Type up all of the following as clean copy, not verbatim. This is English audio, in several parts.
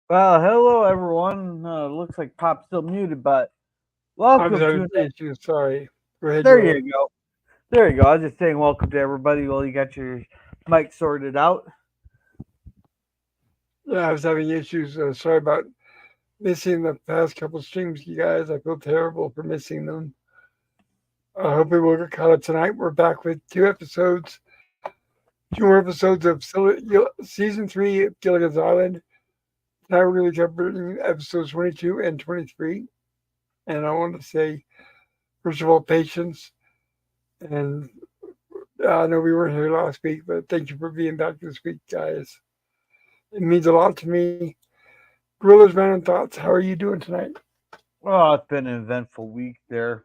Well, hello everyone. Looks like Pop's still muted, but I was welcome to having an. some issues. Sorry. Go ahead, There Gorilla. you go. There you go. I was just saying welcome to everybody. Well, you got your mic sorted out. Yeah, I was having issues. Sorry about missing the past couple streams, you guys. I feel terrible for missing them. I hope we will get caught up tonight. We're back with two more episodes of season 3 of Gilligan's Island. Now we're going to be covering episodes 22 and 23. And I want to say, first of all, patience. And I know we weren't here last week, but thank you for being back this week, guys. It means a lot to me. Gorilla's Random Thoughts, how are you doing tonight? Oh, it's been an eventful week there.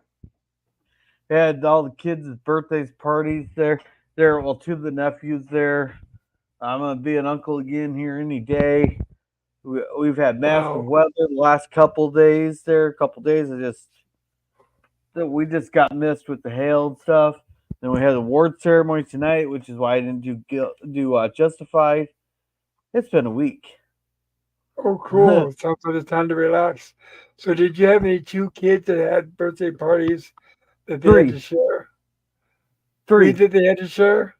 Had all the kids' birthdays, parties there. Well, two of the nephews there. I'm gonna be an uncle again here any day. We've had massive Wow. weather the last couple days there. A couple days of just that we just got missed with the hail and stuff. Then we had the award ceremony tonight, which is why I didn't do Justified. It's been a week. Oh, cool. Sounds like it's time to relax. So, did you have any two kids that had birthday parties that they had to three, share? Three three. that they had to share?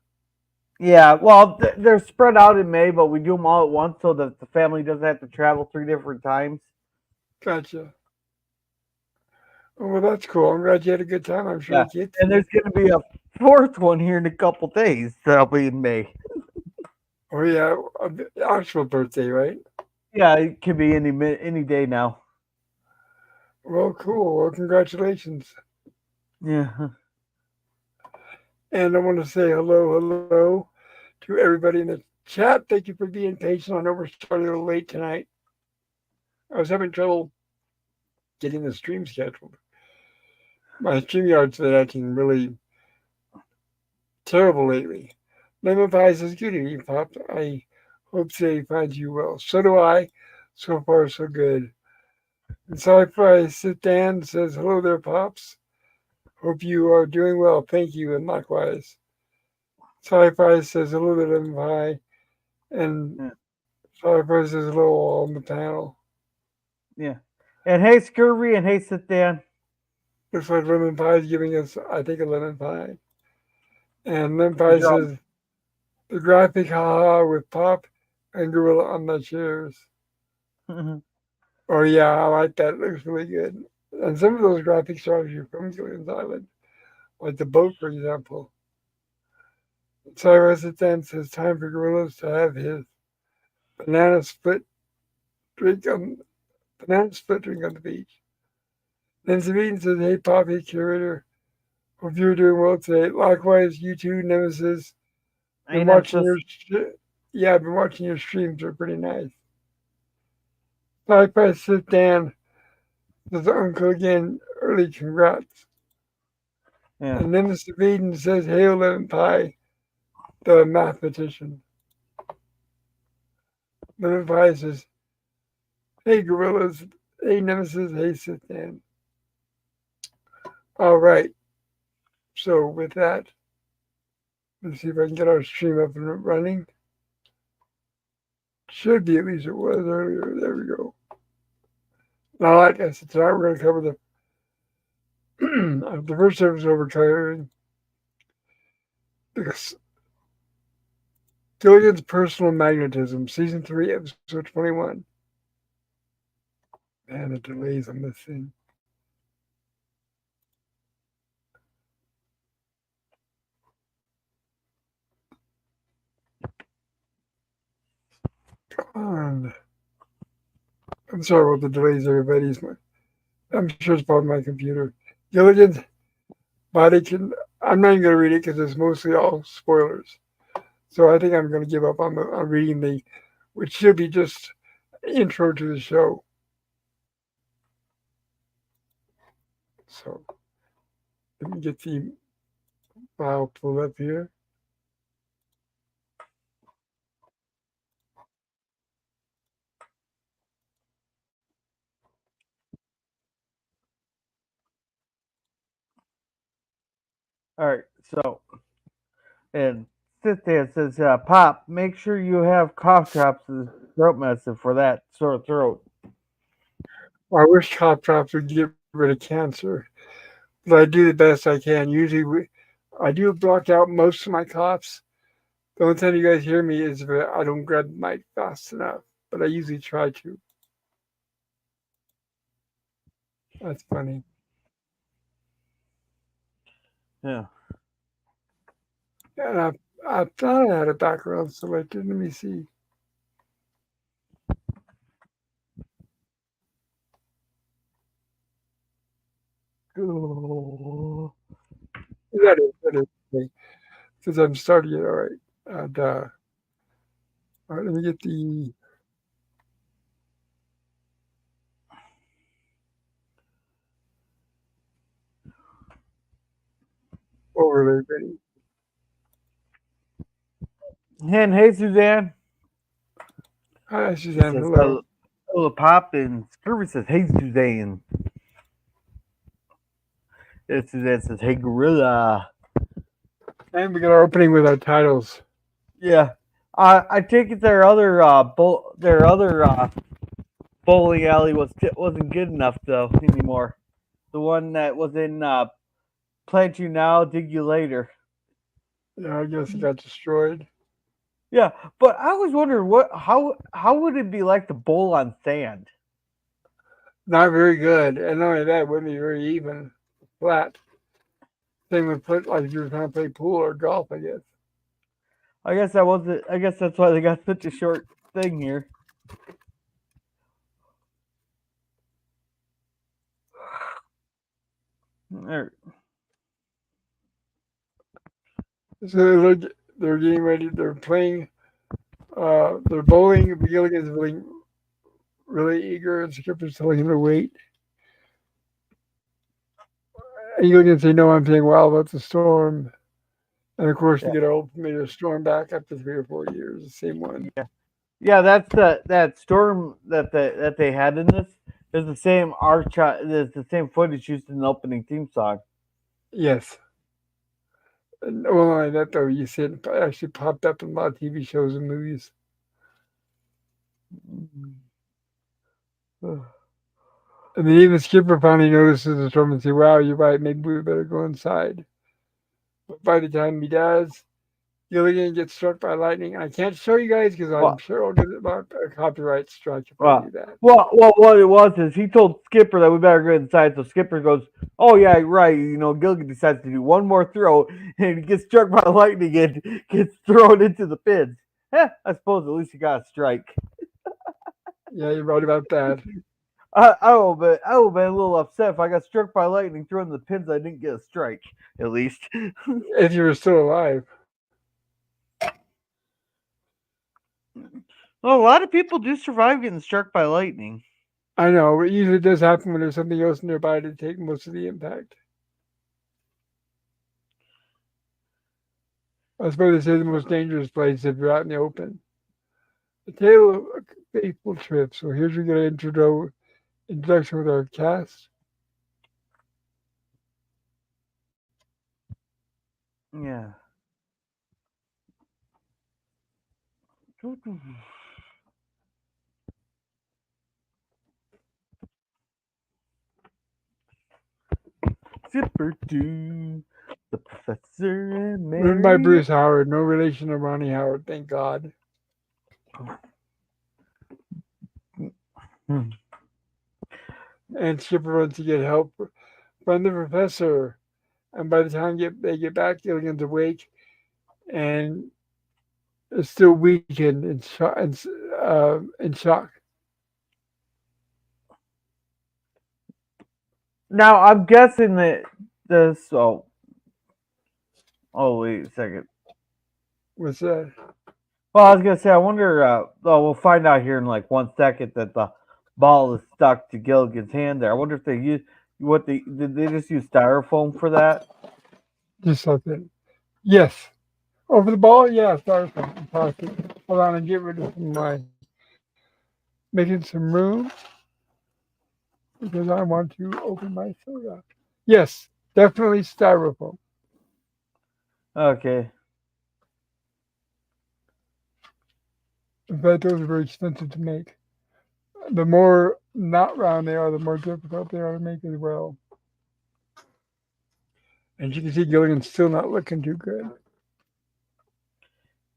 Yeah, well, they're spread out in May, but we do them all at once so that the family doesn't have to travel three different times. Gotcha. Oh, well, that's cool. I'm glad you had a good time. I'm sure Yeah, the kids and did. there's going to be a fourth one here in a couple days. That'll be in May. Oh, yeah. Actual birthday, right? Yeah, it could be any day now. Well, cool. Well, congratulations. Yeah. And I want to say hello to everybody in the chat. Thank you for being patient. I know we're starting a little late tonight. I was having trouble getting the stream scheduled. My StreamYard's been acting really terrible lately. Lemon Pie says, good evening, Pop. I hope today finds you well. So do I. So far, so good. And Sci-Fi Sit Dan says, hello there, Pops. Hope you are doing well. Thank you, and likewise. Sci-Fi says, hello there, Lemon Pie. And Yeah. Sci-Fi says, hello all on the panel. Yeah. And hey, Scurvy, and hey, Sit Dan. Looks like Lemon Pie is giving us, I think, a lemon pie. And Lemon The Pie drum. says, the graphic haha with Pop and Gorilla on the chairs. Oh yeah, I like that. It looks really good. And some of those graphics are actually from Gilligan's Island, like the boat, for example. Cyrus then says time for gorillas to have his banana split drink on banana split drink on the beach. Then Sabine says, "Hey, Poppy, curator, hope you're doing well today. Likewise, you too, Nemesis. Hey, Been watching Nemesis. your yeah, I've been watching your streams. They're pretty nice. Likewise, sit down. Says Uncle again. Early congrats. Yeah. And then Mr. Beeden says, Hail Lemon Pie, the mathematician. Lemon Pie says, Hey gorillas, hey Nemesis, hey Sithan. All right, so with that, let's see if I can get our stream up and running. Should be, at least it was earlier. There we go. Now, like I said, tonight we're going to cover the first episode we're covering because Gilligan's Personal Magnetism, Season 3, Episode 21. Man, the delays on this thing. Come on. I'm sorry about the delays, everybody. I'm sure it's probably my computer. Gilligan's body can. I'm not even going to read it because it's mostly all spoilers. So I think I'm going to give up on reading which should be just intro to the show. So let me get the file pulled up here. All right. So, and Sit Dan says, Pop, make sure you have cough drops throat medicine for that sore throat. I wish cough drops would get rid of cancer, but I do the best I can. Usually, I do block out most of my coughs. The only time you guys hear me is if I don't grab the mic fast enough, but I usually try to. That's funny. Yeah. And I thought I had a background selected. Let me see. That is. Okay. Because I'm starting it. All right. And, all right, let me get the overlay ready. And hey, Suzanne. Hi, It Suzanne. says Hello. hello, Pop, and Scurvy says, "Hey, Suzanne." And Suzanne says, "Hey, Gorilla." And we got our opening with our titles. Yeah. I take it their other bowling alley wasn't good enough though anymore. The one that was in Plant You Now, Dig You Later. Yeah, I guess it got destroyed. Yeah, but I was wondering how would it be like to bowl on sand? Not very good. And not only that, it wouldn't be very even. Flat. Same with like if you were trying to play pool or golf, I guess. I guess that wasn't. I guess that's why they got such a short thing here. There- So they're getting ready. They're playing. They're bowling. Gilligan is really eager, and Skipper's telling him to wait. And Gilligan say, "No, I'm saying wow about the storm." And of course, we Yeah, get our old familiar storm back after 3 or 4 years. The same one. yeah, yeah. That's that storm that they had in this is the same Is the same footage used in the opening theme song. Yes. And, well, not only that though, you see it actually popped up in a lot of TV shows and movies. And then even Skipper finally notices the storm and say, "Wow, you're right. Maybe we better go inside." But by the time he does, Gilligan gets struck by lightning. I can't show you guys because I'm Well, sure I'll get a copyright strike if I well, do that. what it was is he told Skipper that we better go inside. So Skipper goes, "Oh yeah, right." You know, Gilligan decides to do one more throw, and he gets struck by lightning and gets thrown into the pins. I suppose at least he got a strike. Yeah, you're right about that. I would be a little upset if I got struck by lightning thrown in the pins. I didn't get a strike, at least. If you were still alive. Well, a lot of people do survive getting struck by lightning. I know, it usually does happen when there's something else nearby to take most of the impact. I suppose they say the most dangerous place if you're out in the open. The tale of a faithful trip. So here's your good introduction with our cast. Yeah. Zipper do the professor and Written by Mary. Bruce Howard, no relation to Ronnie Howard, thank God. Hmm. And Skipper runs to get help from the professor. And by the time they get back, Gilligan's awake and is still weakened and in shock. Now I'm guessing that this. Oh wait a second. What's that? Well, I was gonna say I wonder. We'll find out here in like 1 second that the ball is stuck to Gilligan's hand. There. I wonder if they use what they did. They just use styrofoam for that. Just like that. Yes. Over the ball? Yeah, styrofoam. Hold on and get rid of my making some room because I want to open my soda. Yes, definitely styrofoam. Okay. In fact, those are very expensive to make. The more not round they are, the more difficult they are to make as well. And you can see Gilligan's still not looking too good.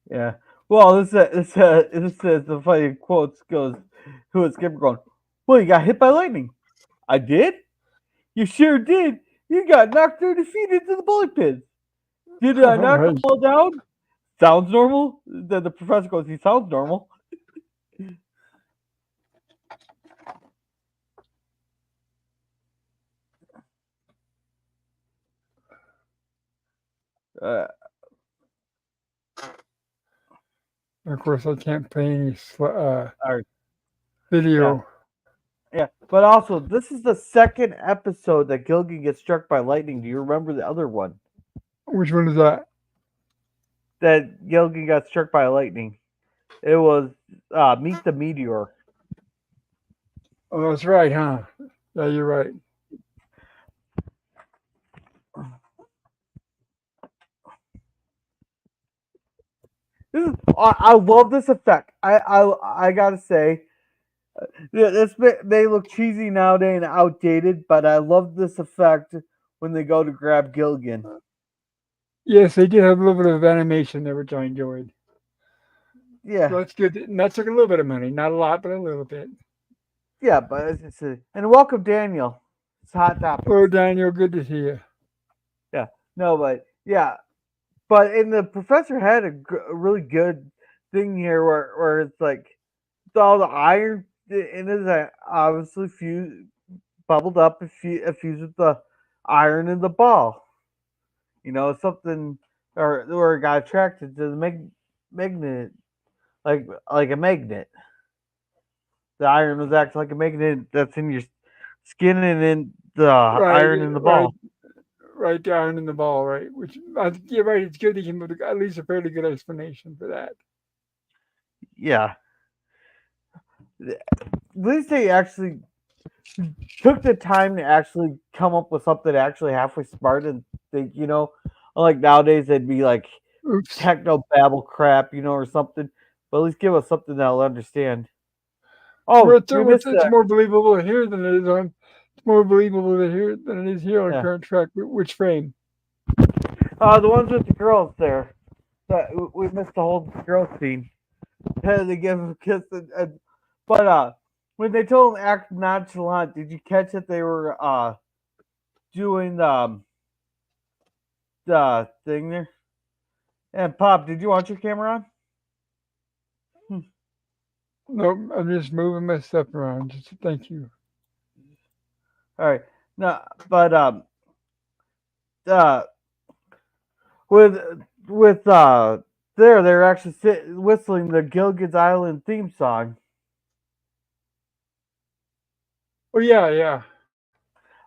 Yeah. Well, this the funny quotes goes, who is Skipper going? Well, you got hit by lightning. I did. You sure did. You got knocked 30 feet into the bullet pits. Did I All not right. fall down? Sounds normal. Then the professor goes, he sounds normal. Uh, And of course, I can't play any or, yeah, video. yeah. But also, this is the second episode that Gilligan gets struck by lightning. Do you remember the other one Which one is that? that Gilligan got struck by lightning? It was Meet the Meteor. Oh, that's right, huh? Yeah, you're right. I love this effect. I gotta say, yeah, they look cheesy nowadays and outdated, but I love this effect when they go to grab Gilligan. Yes, they did have a little bit of animation there, which I enjoyed. Yeah, So that's good. And that took a little bit of money. Not a lot, but a little bit. yeah, but and welcome Daniel. It's hot topics. Oh, Daniel, good to see you. Yeah, no, but yeah, but in the professor had a really good thing here where it's like all the iron in his obviously bubbled up and fused with the iron in the ball. You know, something or got attracted to the magnet like a magnet. The iron was acting like a magnet that's in your skin and in the Right, iron in the right, ball. right down in the ball, right? Which I think you're right. It's good to give at least a fairly good explanation for that. Yeah. At least they actually took the time to actually come up with something actually halfway smart and think, unlike nowadays they'd be like Oops. techno babble crap, or something. But at least give us something that'll understand. Oh, we missed It's that. more believable here than it is on. It's more believable here than it is here on Yeah. current track. Which frame? The ones with the girls there. We missed the whole girl scene. They give him a kiss, but when they told him act nonchalant, did you catch that they were doing the thing there? And Pop, did you want your camera on? Hmm. No, I'm just moving my stuff around. Just thank you. All right, no, but uh, with they're actually whistling the Gilligan's Island theme song. Oh yeah, yeah.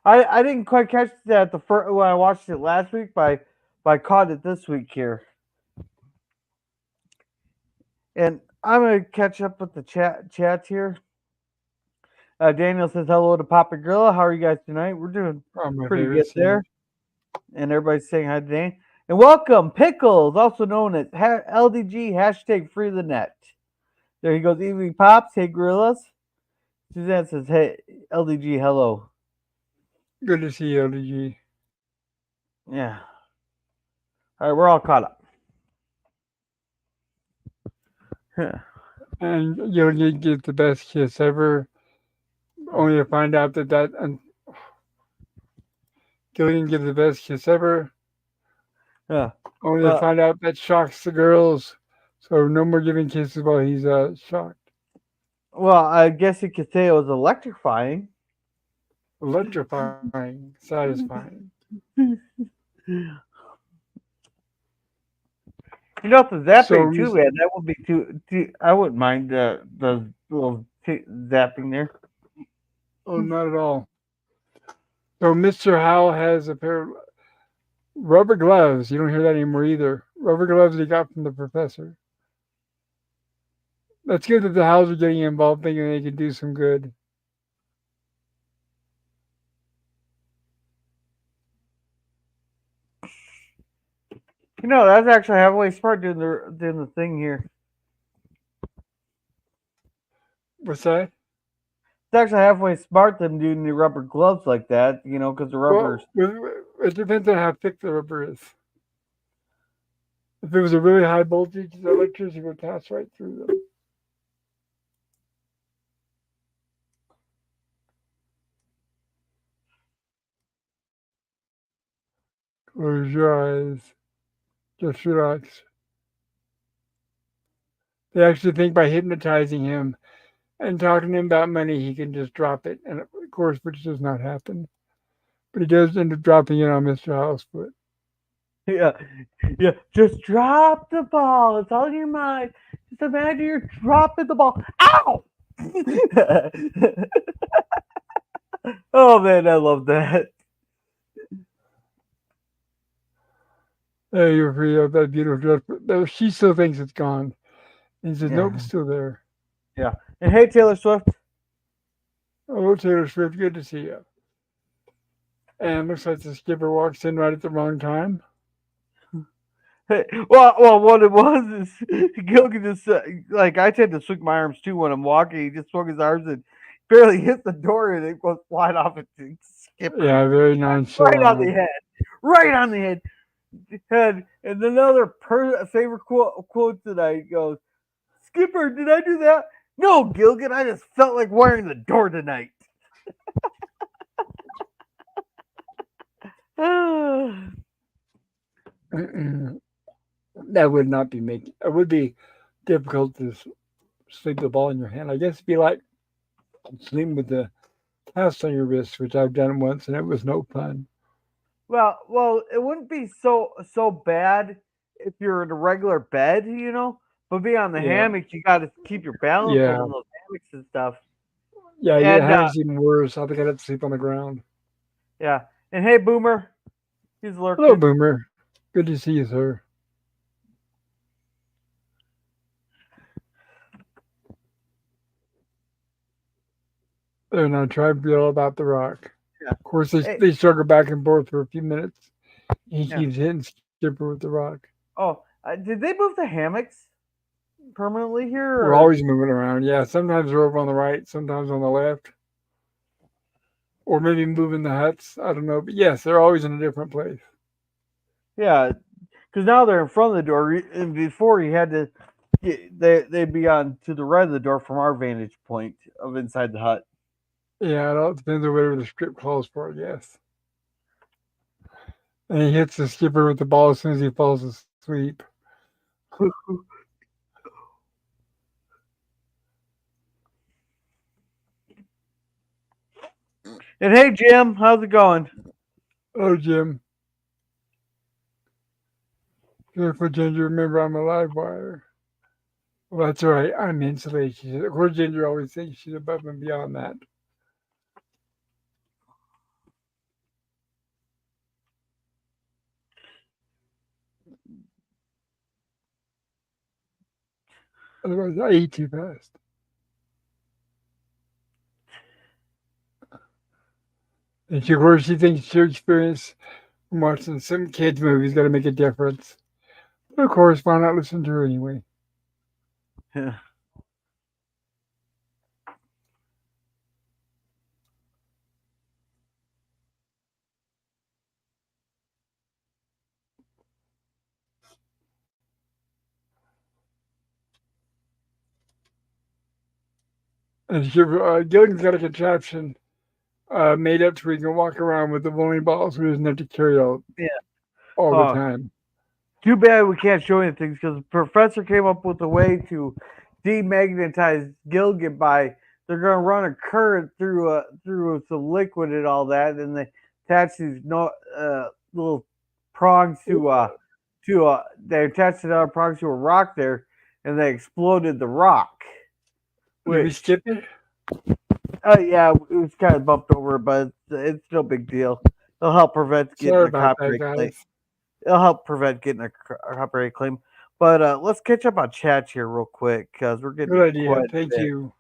I didn't quite catch that the first when I watched it last week, but I caught it this week here. And I'm gonna catch up with the chats here. Daniel says hello to Papa Gorilla. How are you guys tonight? We're doing Oh, my pretty favorite good scene. there. And everybody's saying hi to Dan. And welcome, Pickles, also known as LDG hashtag free the net. There he goes, evening pops. Hey gorillas. Suzanne says, hey LDG, hello. Good to see you, LDG. Yeah. All right, we're all caught up. And you'll get the best kiss ever. Only to find out that and Gilligan gives the best kiss ever. Yeah. Only to Well, find out that shocks the girls. So no more giving kisses while he's shocked. well, I guess you could say it was electrifying. Electrifying, satisfying. The So zapping too, man. That would be too. I wouldn't mind the little zapping there. oh, not at all. So Mr. Howell has a pair of rubber gloves. You don't hear that anymore either. Rubber gloves he got from the professor. That's good that the Howells are getting involved, thinking they can do some good. That's actually halfway smart doing the thing here. What's that? It's actually halfway smart them doing the rubber gloves like that, because the rubber's. Well, it depends on how thick the rubber is. If it was a really high voltage, the electricity would pass right through them. Close your eyes. Just relax. They actually think by hypnotizing him and talking to him about money, he can just drop it. And of course, which does not happen. But he does end up dropping it on Mr. Housefoot. Yeah, yeah. Just drop the ball. It's all in your mind. Just imagine you're dropping the ball. Ow! Oh man, I love that. Hey, you're free of that beautiful dress. But she still thinks it's gone. And he says, nope, Yeah, it's still there. yeah. And hey, Taylor Swift. Oh, Taylor Swift, good to see you. And looks like the skipper walks in right at the wrong time. Hey, well, what it was is Gilligan just like I tend to swing my arms too when I'm walking. He just swung his arms and barely hit the door, and it goes flying off into Skipper Yeah, very right on the nonchalant. head, right on the head. And another favorite quote tonight goes, "Skipper, did I do that? No, Gilligan. I just felt like wiring the door tonight." That would not be making. It would be difficult to sleep the ball in your hand. I guess it'd be like sleeping with the cast on your wrist, which I've done once, and it was no fun. Well, it wouldn't be so bad if you're in a regular bed, but be on the Yeah, hammock, you got to keep your balance yeah, on those hammocks and stuff. yeah. The And hammock's even worse. I think I'd have to sleep on the ground. yeah, and hey, Boomer, he's Hello, lurking. Boomer. Good to see you, sir. And I tried to be all about the rock. Yeah, Of course, hey, they struggle back and forth for a few minutes. He yeah. keeps hitting Skipper with the rock. Oh, did they move the hammocks permanently here? We're Or always moving around. Yeah, sometimes we're over on the right, sometimes on the left, or maybe moving the huts. I don't know. But yes, they're always in a different place. yeah, because now they're in front of the door, and before you had to, they'd be on to the right of the door from our vantage point of inside the hut. Yeah, it all depends on whatever the script calls for, I guess. And he hits the skipper with the ball as soon as he falls asleep. And hey, Jim, how's it going? Oh, Jim. Careful, Ginger. Remember, I'm a live wire. Well, that's all right. I'm insulated. She said. Of course, Ginger always thinks she's above and beyond that. Otherwise, I eat too fast. And she, of course, she thinks her experience from watching some kids' movies got to make a difference. But of course, why not listen to her anyway? Yeah. And she, Gilligan's got a contraption made up to where he can walk around with the bowling ball so he doesn't have to carry it Yeah. all the Oh, time. too bad we can't show anything because the professor came up with a way to demagnetize Gilligan by they're going to run a current through some liquid and all that, and they attach these no little prongs to they attached another prongs to a rock there, and they exploded the rock. Did we Which skip it? yeah, it was kind of bumped over, but it's no big deal. It'll help prevent getting Sorry a about that, copyright claim. guys. It'll help prevent getting a copyright claim. But let's catch up on chats here real quick because we're getting Good idea. quite a Thank bit. you.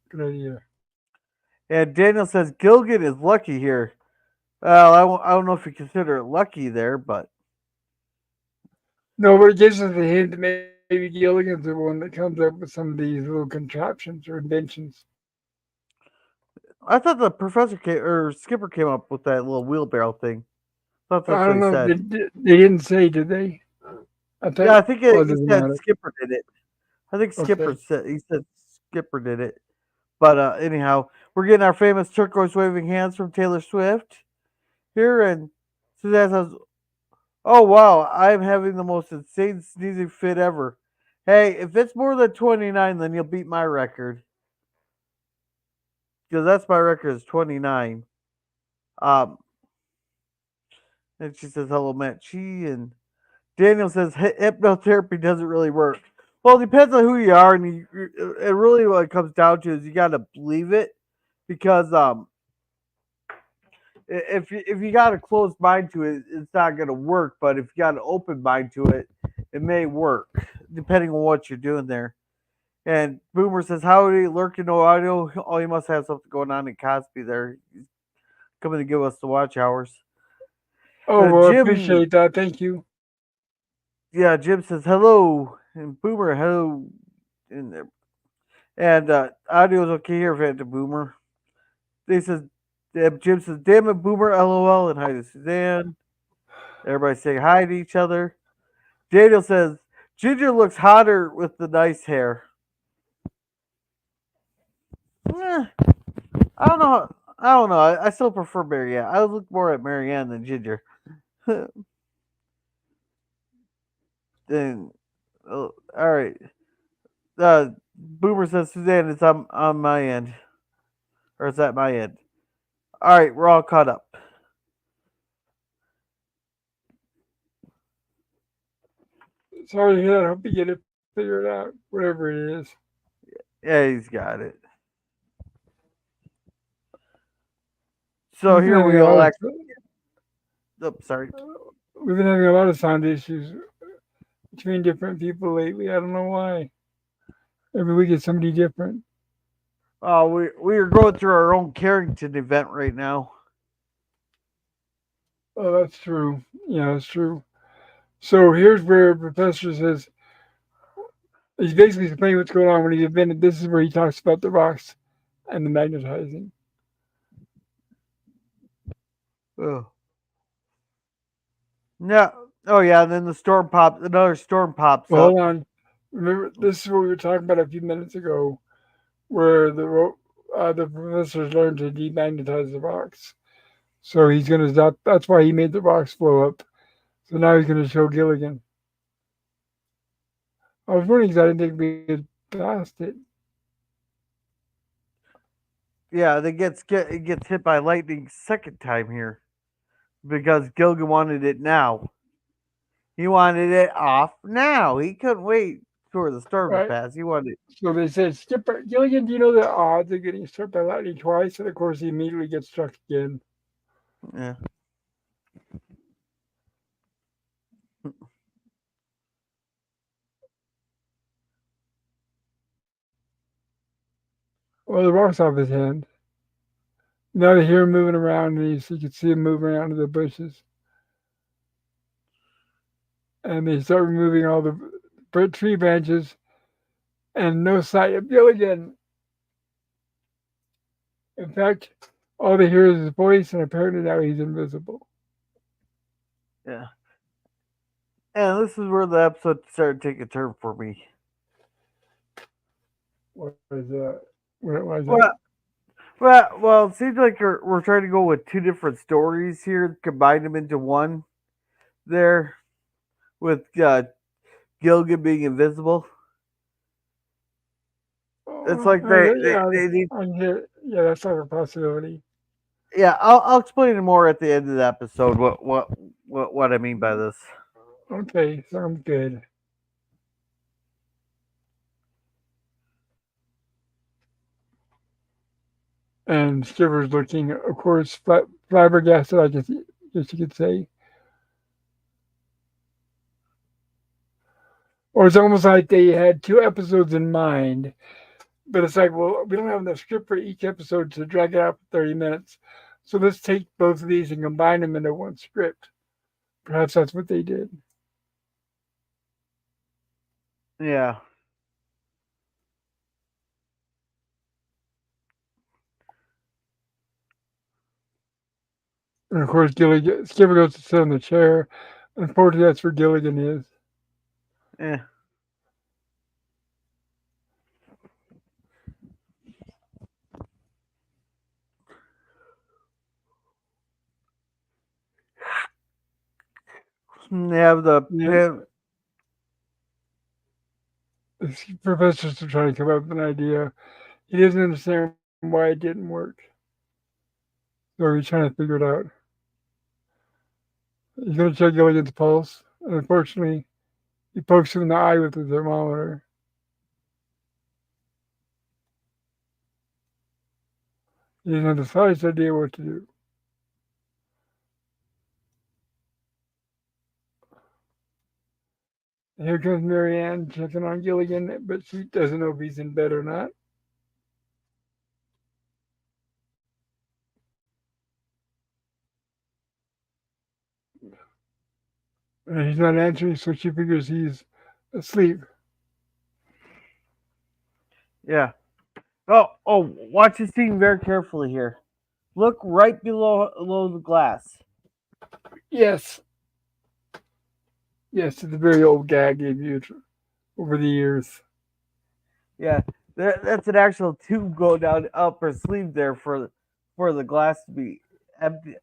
Good idea. And Daniel says Gilligan is lucky here. Well, I don't know if you consider it lucky there, but No, but it gives us a hint that maybe maybe Gilligan's the one that comes up with some of these little contraptions or inventions. I thought the professor came, or Skipper came up with that little wheelbarrow thing. I thought that's I what don't he know. said. They didn't say, did they? I Yeah, thought. I think Oh, it he doesn't said matter. Skipper did it. I think Skipper Okay. said he said Skipper did it. But anyhow, we're getting our famous turquoise waving hands from Taylor Swift here, and Suzanne says, "Oh wow, I'm having the most insane sneezing fit ever. Hey, if it's more than 29, then you'll beat my record because that's my record is 29." Um, and she says, "Hello, Matt Chi," and Daniel says, "Hypnotherapy doesn't really work." Well, it depends on who you are, and it really what it comes down to is you got to believe it because if you got a closed mind to it, it's not going to work. But if you got an open mind to it, it may work depending on what you're doing there. And Boomer says, "Howdy, lurking no audio. Oh, you must have something going on in Cosby there. He's coming to give us the watch hours." Oh, well, I Jim, appreciate that. Thank you. yeah, Jim says hello, and Boomer hello, and audio's okay here, Phantom Boomer. They says, Jim says, "Damn it, Boomer, LOL," and hi to Suzanne. Everybody saying hi to each other. Daniel says, "Ginger looks hotter with the nice hair." Eh, I don't know. I don't know. I still prefer Marianne. I look more at Marianne than Ginger. Then, all right. Boomer says, "Suzanne, it's on my end, or it's at my end." All right, we're all caught up. Sorry to hear that. I hope you get it figured out, whatever it is. Yeah, he's got it. So We've been here having we a all lot of actually. Oh, sorry. we've been having a lot of sound issues between different people lately. I don't know why. Every week it's somebody different. We are going through our own Carrington event right now. Oh, that's true. Yeah, that's true. So here's where Professor says he's basically explaining what's going on when he's invented. This is where he talks about the rocks and the magnetizing. Oh. Yeah. Oh yeah. And then the storm pops. Another storm pops Well, up. hold on. Remember, this is what we were talking about a few minutes ago, where the professors learned to demagnetize the rocks. So he's gonna. That's why he made the rocks blow up. So now he's gonna show Gilligan. I was wondering because I didn't think we had passed it. Yeah. It gets hit by lightning second time here because Gilgan wanted it now. He wanted it off now. He couldn't wait for the storm to Right. pass. He wanted. So they said, Skipper, Gilligan, do you know the odds of getting struck by lightning twice? And of course, he immediately gets struck again. Yeah. Well, the rock's off his hand. Now they hear him moving around, and you can see him moving around in the bushes. And they start removing all the tree branches, and no sight of Gilligan. In fact, all they hear is his voice, and apparently now he's invisible. Yeah. And this is where the episode started taking a turn for me. What is that? Why is that? Well, it seems like we're trying to go with two different stories here, combine them into one. There, with Gilligan being invisible. It's like Yeah, they need. I hear. Yeah, that's like a possibility. Yeah, I'll explain it more at the end of the episode. What I mean by this. Okay, sounds good. And Skipper's looking, of course, flabbergasted, guess you could say. Or it's almost like they had two episodes in mind, but it's like, well, we don't have enough script for each episode to drag it out for 30 minutes. So let's take both of these and combine them into one script. Perhaps that's what they did. Yeah. And of course, Gilligan, Skipper goes to sit on the chair. Unfortunately, that's where Gilligan is. Eh. They have the Yeah, the professor's trying to come up with an idea. He doesn't understand why it didn't work. So he's trying to figure it out. He's going to check Gilligan's pulse. And unfortunately, he pokes him in the eye with the thermometer. He doesn't have the slightest idea what to do. And here comes Marianne checking on Gilligan, but she doesn't know if he's in bed or not. And he's not answering, so she figures he's asleep. Yeah. Oh, watch the scene very carefully here. Look right below the glass. Yes, yes, it's a very old gag they've used over the years. Yeah, that's an actual tube go down up her sleeve there for the glass to be empty,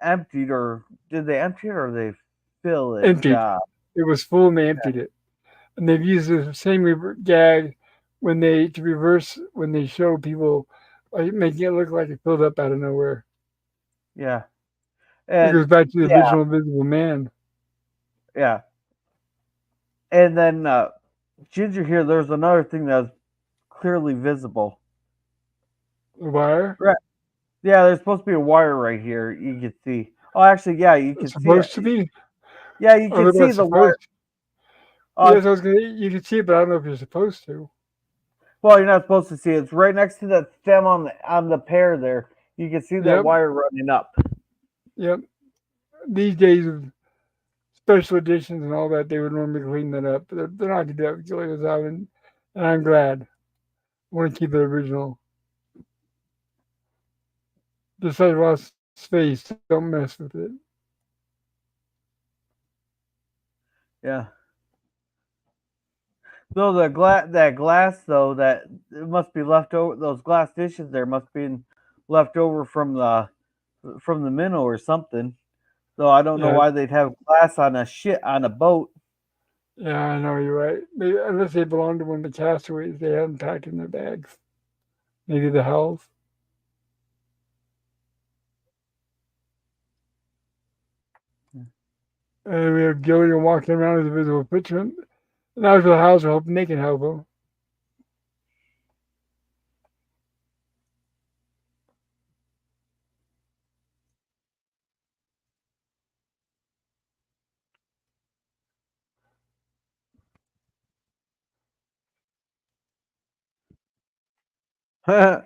emptied, or did they empty it or they fill it? Emptied. It was full and they emptied it. And they've used the same gag when they to reverse when they show people like making it look like it filled up out of nowhere. Yeah, It and goes back to the yeah, original Invisible Man. yeah, and then Ginger here. There's another thing that's clearly visible. The wire. Right. Yeah, there's supposed to be a wire right here. You can see. Oh, actually, yeah, you It's can see it. supposed to be. Yeah, you Or can they're see not the wire. supposed. Uh, Yes, I was gonna. You can see it, but I don't know if you're supposed to. well, you're not supposed to see it. It's right next to that stem on the pear there. You can see that Yep, wire running up. yep. These days of special editions and all that, they would normally clean that up. But they're not gonna do that with Gilligan's Island, and I'm glad. I want to keep it original. Just like Ross' face, don't mess with it. Yeah. Though that glass though that it must be left over. Those glass dishes there must be left over from the minnow or something. Though I don't know Yeah, why they'd have glass on a shit on a boat. yeah, I know you're right. Maybe, unless they belong to one of the castaways they haven't packed in their bags. Maybe the hulls. And we have Gilligan walking around with a visible footprint. And I was with the house hoping they can help him. Yeah.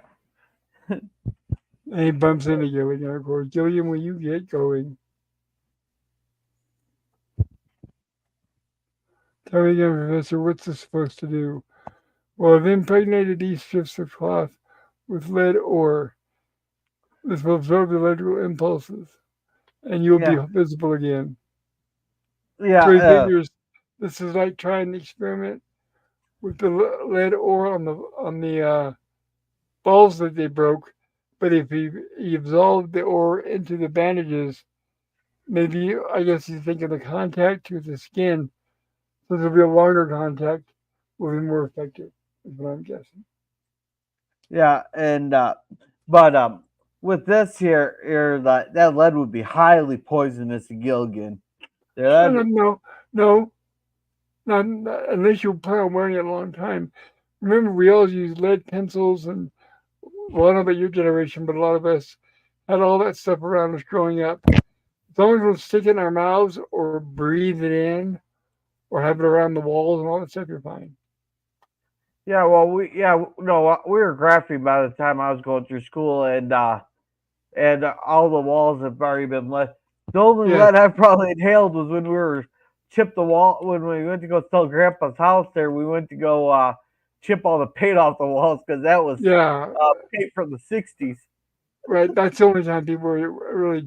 And he bumps into Gilligan, of course. Gilligan, will you get going? Tell me again, Professor, what's this supposed to do? Well, I've impregnated these strips of cloth with lead ore. This will absorb the electrical impulses, and you'll be visible again. Yeah. So he figures this is like trying to experiment with the lead ore on the balls that they broke. But if he absorbed the ore into the bandages, maybe I guess he's thinking the contact to the skin, so there'll be a longer contact, will be more effective. Is what I'm guessing. Yeah, and but with this here that lead would be highly poisonous to Gilligan. No, Yeah, no, no, no, not unless you plan on wearing it a long time. Remember, we always use lead pencils, and well, I don't know about your generation, but a lot of us had all that stuff around us growing up. As long as we don't stick it in our mouths or breathe it in or have it around the walls and all that stuff, you're fine. yeah. Well, we were grafting by the time I was going through school, and all the walls have already been left. The only Yeah, lead I probably inhaled was when we were chip the wall when we went to go sell Grandpa's house. There, we went to go chip all the paint off the walls because that was Yeah, paint from the '60s. right. That's the only time people were really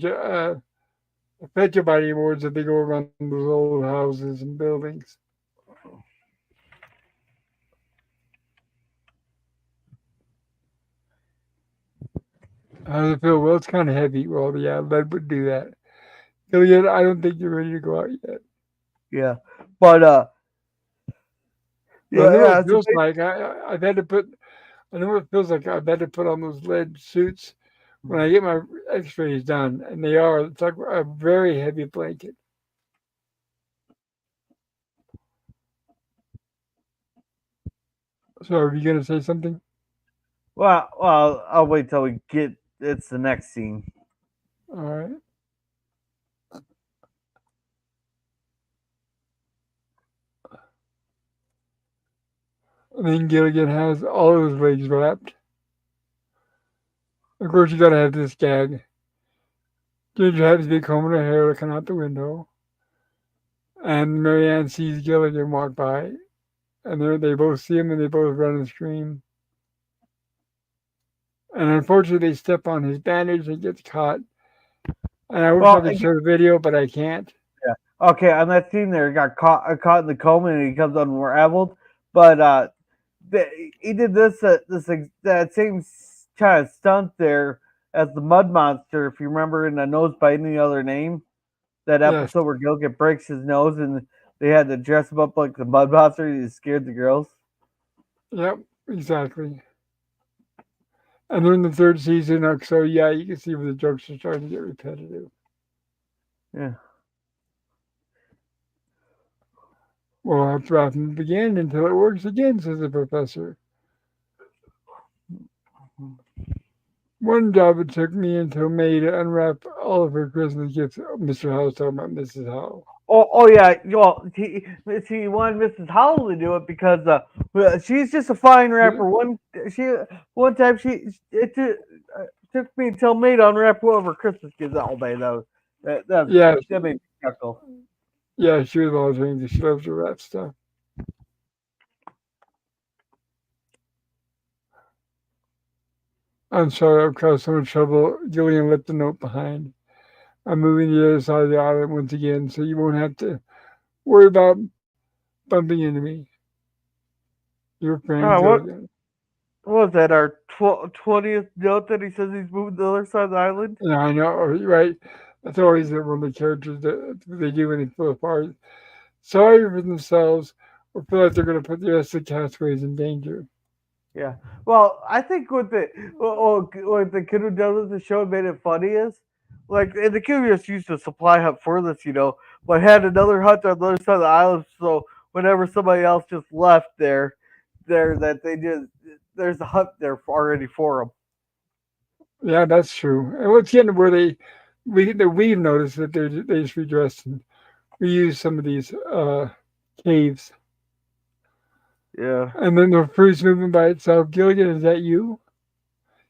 affected by the awards if they go around those old houses and buildings. How does it feel? Well, it's kind of heavy. Well, yeah, lead would do that. Gilligan, I don't think you're ready to go out yet. Yeah, but But I know what yeah, it feels like. I've had to put. I know what it feels like. I've had to put on those lead suits when I get my X-rays done, and they are. It's like a very heavy blanket. So, are you gonna say something? I'll wait till we get. It's the next scene. All right. And then Gilligan has all of his legs wrapped. Of course, you gotta have this gag. Ginger happens to be combing her hair, looking out the window, and Marianne sees Gilligan walk by, and they both see him, and they both run and scream. And unfortunately, they step on his bandage and gets caught. And I wish I Well, could show the video, but I can't. yeah. Okay, on that scene there, he got caught in the coma and he comes unraveled. But he did that same kind of stunt there as the Mud Monster, if you remember, in A Nose by Any Other Name. That Yes. episode where Gilligan breaks his nose and they had to dress him up like the Mud Monster. He scared the girls. Yep. Exactly. And then in the third season, so yeah, you can see where the jokes are starting to get repetitive. Yeah. We'll have to wrap them again until it works again, says the professor. One job it took me until May to unwrap all of her Christmas gifts. Mr. Howell's talking about Mrs. Howell. Oh yeah. Well, he wanted Mrs. Howell to do it because she's just a fine rapper. One time took me until May to unwrap one of her Christmas gifts. Oh man, Yeah, that made me chuckle. yeah, she was volunteering. She loves to wrap stuff. I'm sorry I've caused so much trouble. Gillian left the note behind. I'm moving to the other side of the island once again, so you won't have to worry about bumping into me. Your friend Oh, Gilligan. what was that? Our 20th note that he says he's moving to the other side of the island. Yeah, I know, right? That's always one of the characters that they do when they fall apart. Sorry for themselves, or feel like they're going to put the rest of the castaways in danger. Yeah. Well, I think what the kid who does the show made it funny is, like, and the kid just used a supply hut for this, but had another hut on the other side of the island. So whenever somebody else just left that they just there's a hut there already for them. Yeah, that's true. And let's get into where we've noticed that they just redressed and reused some of these caves. Yeah. And then the fruit's moving by itself. Gilligan, is that you?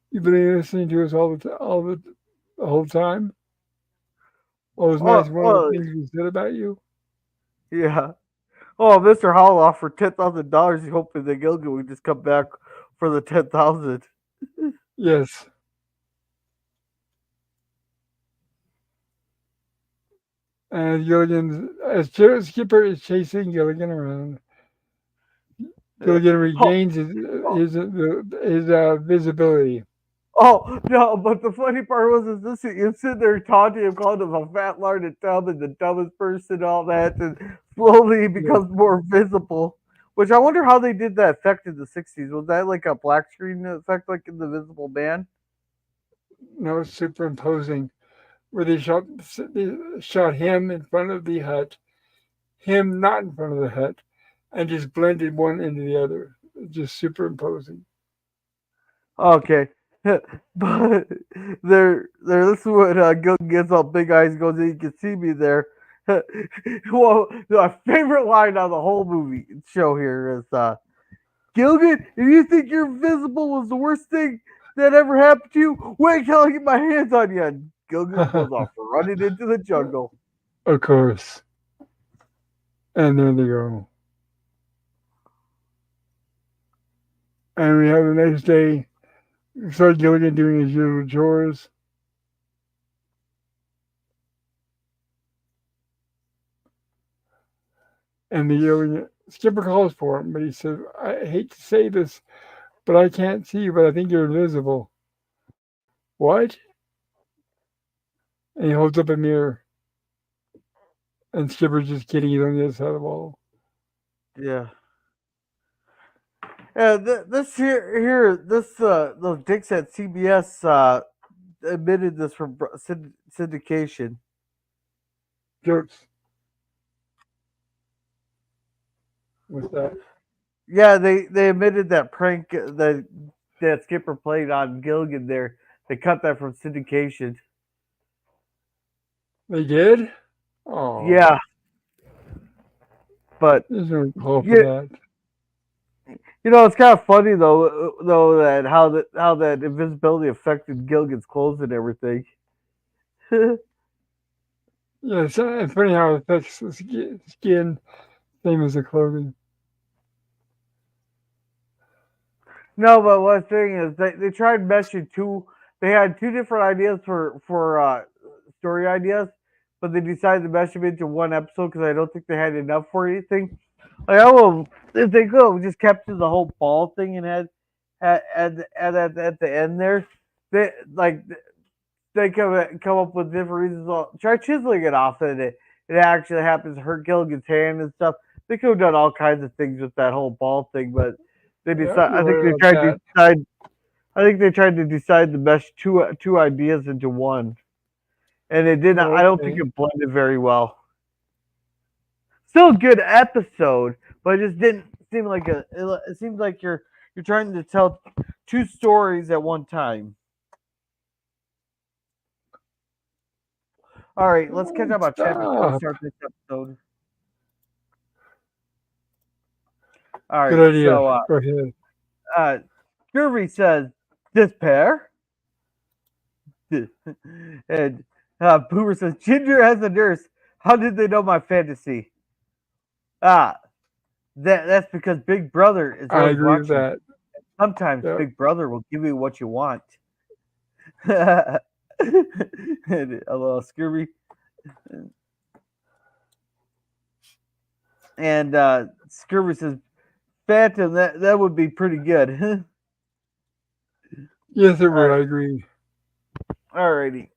You've been listening to us the whole time. All those nice, wonderful Oh, things we said about you. yeah. Oh, Mr. Howell offered $10,000. He's hoping that Gilgan would just come back for the 10,000. Yes. And Gilligan, as Skipper is chasing Gilligan around, Gilligan regains his visibility. Oh no! But the funny part was, is this you sitting there taunting him, calling him a fat lard and dumb and the dumbest person, and all that, and slowly he Yeah. becomes more visible. Which I wonder how they did that effect in the '60s. Was that like a black screen effect, like in the Visible Man? No, superimposing, where they shot him in front of the hut, him not in front of the hut, and just blended one into the other, just superimposing. Okay, but there. This is what Gil gets all big eyes. Goes, you can see me there. Well, my favorite line on the whole movie show here is Gilgan, if you think you're invisible was the worst thing that ever happened to you, wait till I get my hands on you. And Gilgan goes off running into the jungle. Of course. And there they go. And we have the next day. We start Gilligan doing his usual chores. And the Gilligan skipper calls for him, but he says, "I hate to say this, but I can't see you, but I think you're invisible." What? And he holds up a mirror. And Skipper's just kidding. He's on the other side of the wall. Yeah. Yeah, this this those dicks at CBS admitted this from syndication. Jokes. What's that? Yeah, they admitted that prank that Skipper played on Gilligan there. They cut that from syndication. They did? Oh, Yeah, but there's no call for yeah, that. it's kind of funny though that how that invisibility affected Gilligan's clothes and everything. Yeah, it's funny how it affects the skin, same as the clothing. No, but one thing is they tried meshing two. They had two different ideas for story ideas, but they decided to mesh them into one episode because I don't think they had enough for anything. Like I will, if they could have just kept to the whole ball thing and at the end there, they like they come up with different reasons. Well, try chiseling it off, and it actually happens to hurt Gilligan's hand and stuff. They could have done all kinds of things with that whole ball thing, but they Yeah, decide. you're right about that. I think they tried to decide to mesh two ideas into one, and it didn't. I don't think Okay. it blended very well. Still a good episode, but it just didn't seem like a. It seems like you're trying to tell two stories at one time. All right, let's catch Oh, up on chat before we stop. start this episode. All Good right, idea. so Go ahead. uh, Scurvy says despair, and Boomer says Ginger as a nurse. How did they know my fantasy? Ah, that's because Big Brother is I always agree with watching. that. Sometimes Yep. Big Brother will give you what you want. A little Scurvy. And Scurvy says Phantom. That would be pretty good. Yes, it All would. right, I agree. alrighty.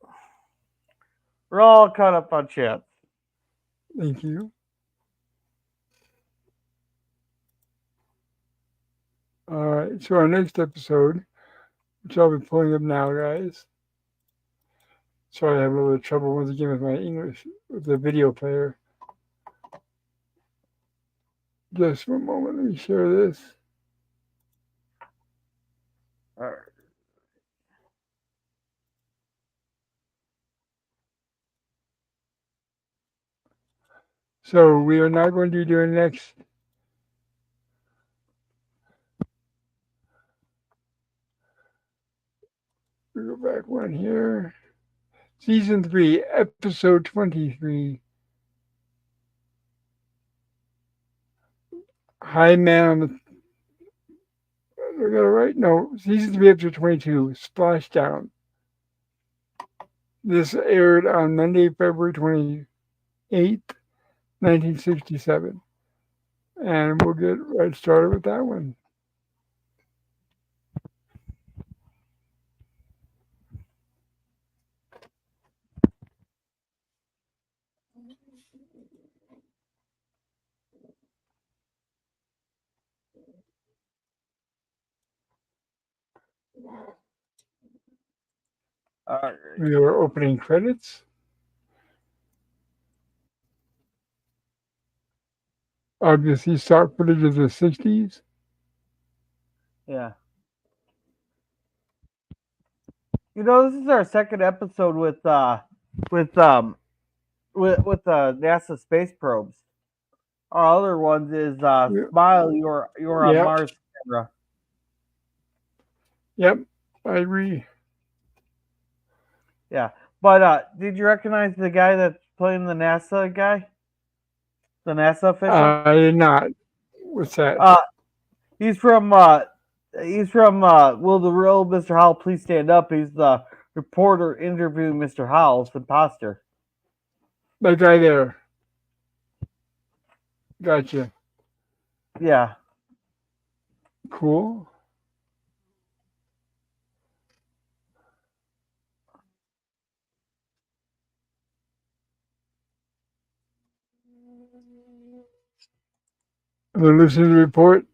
We're all caught up on chat. Thank you. All right. So our next episode, which I'll be pulling up now, guys. Sorry, I have a little trouble once again with my English with the video player. Just one moment. Let me share this. All right. So we are now going to do our next. We go back one here. Season 3, episode 23. High Man on the. I got it right? No, season 3, episode 22. Splashdown. This aired on Monday, February 28th, 1967. And we'll get right started with that one. All right. We are opening credits. Obviously, stock footage of the 60s. Yeah. This is our second episode with with NASA space probes. Our other ones is Smile, you're on Yep. Mars camera. Yep. I agree. Yeah. But did you recognize the guy that's playing the NASA guy? The NASA official. I did not. What's that? Uh, he's from Will the real Mr. Howell please stand up? He's the reporter interviewing Mr. Howell's imposter. That guy there. Gotcha. Yeah. Cool. And then listen to the report.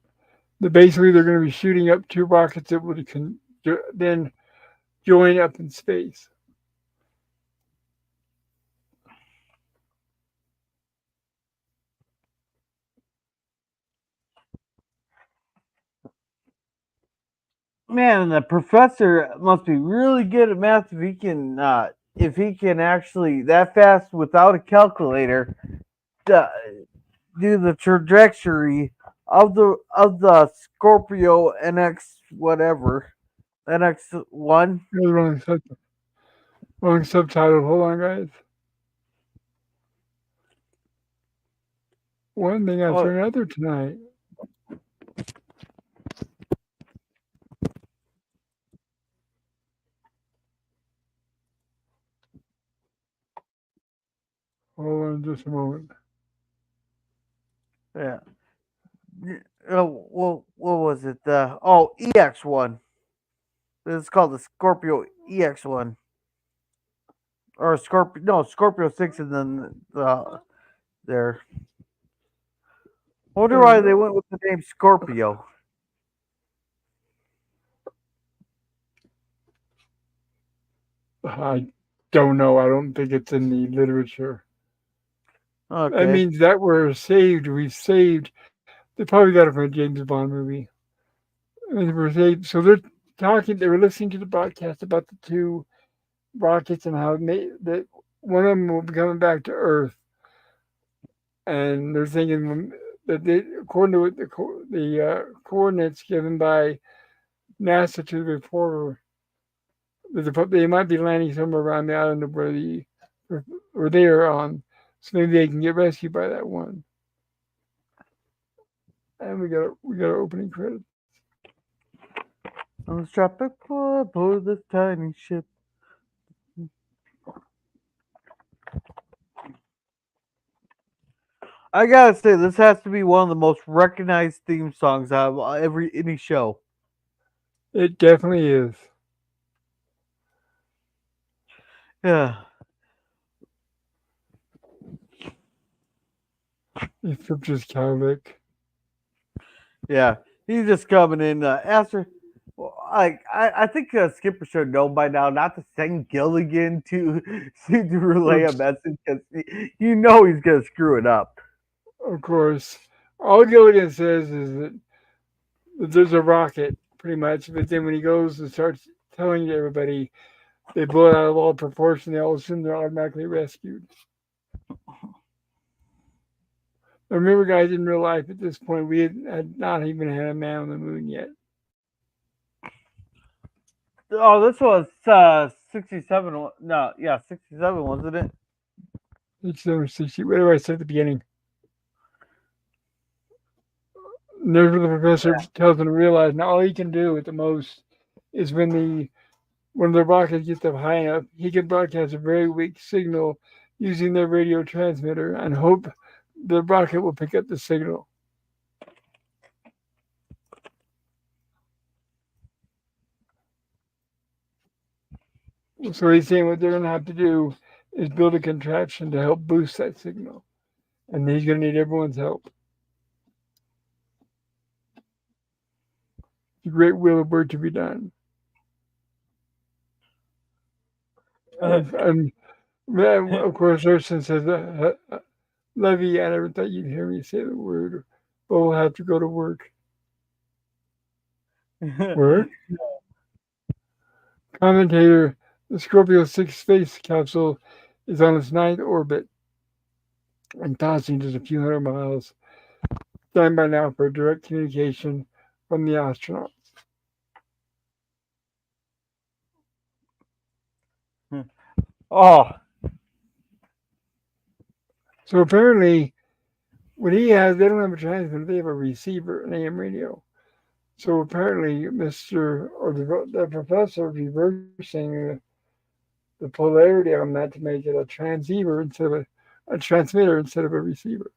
That basically they're going to be shooting up two rockets that would then join up in space. Man, the professor must be really good at math if he can actually that fast without a calculator uh, do the trajectory of the Scorpio NX whatever NX1. The wrong subtitle. Hold on, guys. One thing after Oh, another tonight. Hold on just a moment. yeah. Well, what was it? EX1. It's called the Scorpio EX1 or Scorpio 6, and then there. I wonder why they went with the name Scorpio. I don't know. I don't think it's in the literature. That Okay. means that we're saved. We've saved. They probably got it from a James Bond movie. And we're saved. So they're talking. They were listening to the broadcast about the two rockets and how that one of them will be coming back to Earth, and they're thinking that according to the coordinates given by NASA to the reporter, that they might be landing somewhere around the island of where they are on, so maybe they can get rescued by that one. And we got our opening credits. On the tropic aboard this tiny ship. I gotta say, this has to be one of the most recognized theme songs out of any show. It definitely is. Yeah. It's from just Cowlick. Yeah. He's just coming in. After, I think Skipper should know by now not to send Gilligan to relay a Oops. message because you know he's gonna screw it up. Of course, all Gilligan says is that there's a rocket, pretty much. But then when he goes and starts telling everybody, they blow it out of all proportion. They all assume they're automatically rescued. Remember, guys, in real life at this point, we had not even had a man on the moon yet. Oh, this was 67. No, yeah, 67, wasn't it? It's number 60, whatever I said at the beginning. Never the professor tells them to realize now all he can do at the most is when the rocket gets up high enough, he can broadcast a very weak signal using their radio transmitter and hope the rocket will pick up the signal. So he's saying what they're going to have to do is build a contraption to help boost that signal. And he's going to need everyone's help. The great will of work to be done. And of course, Urson says, Levy, I never thought you'd hear me say the word, but we'll have to go to work. Work? Commentator, the Scorpio 6 space capsule is on its ninth orbit and tossing just a few hundred miles. Stand by now for direct communication from the astronauts. Oh, So apparently, they don't have a transmitter, they have a receiver, an AM radio. So apparently, the professor reversing the polarity on that to make it a transceiver instead of a transmitter instead of a receiver.